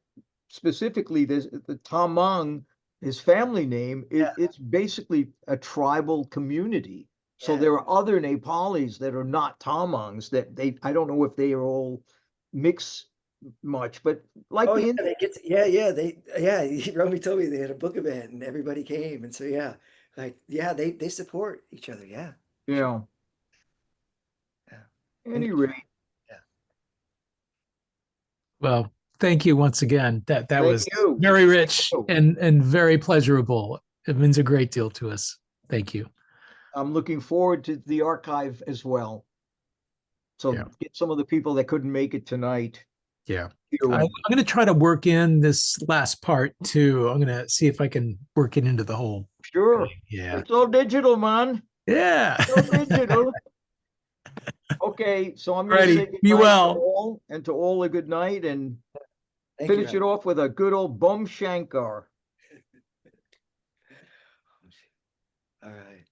Speaker 2: specifically the Tamang, his family name, it's basically a tribal community. So there are other Nepalis that are not Tamangs that I don't know if they are all mixed much, but like
Speaker 3: Oh yeah, they get Romy told me they had a book event and everybody came, and so they support each other. Yeah.
Speaker 2: yeah.
Speaker 3: Yeah.
Speaker 2: Any rate,
Speaker 1: Well, thank you once again. That
Speaker 2: thank
Speaker 1: was
Speaker 2: you.
Speaker 1: very rich
Speaker 2: you.
Speaker 1: and very pleasurable. It means a great deal to us. Thank you.
Speaker 2: I'm looking forward to the archive as well. So get some of the people that couldn't make it tonight.
Speaker 1: Yeah. I'm going to try to work in this last part too. I'm going to see if I can work it into the whole.
Speaker 2: Sure.
Speaker 1: thing. Yeah.
Speaker 2: It's all digital, man.
Speaker 1: Yeah.
Speaker 2: It's all digital. Okay, so I'm going to say goodnight
Speaker 1: Be well.
Speaker 2: to all, and to all a good night, and
Speaker 3: Thank
Speaker 2: finish
Speaker 3: you.
Speaker 2: it off with a good old Bum Shankar.
Speaker 3: All right.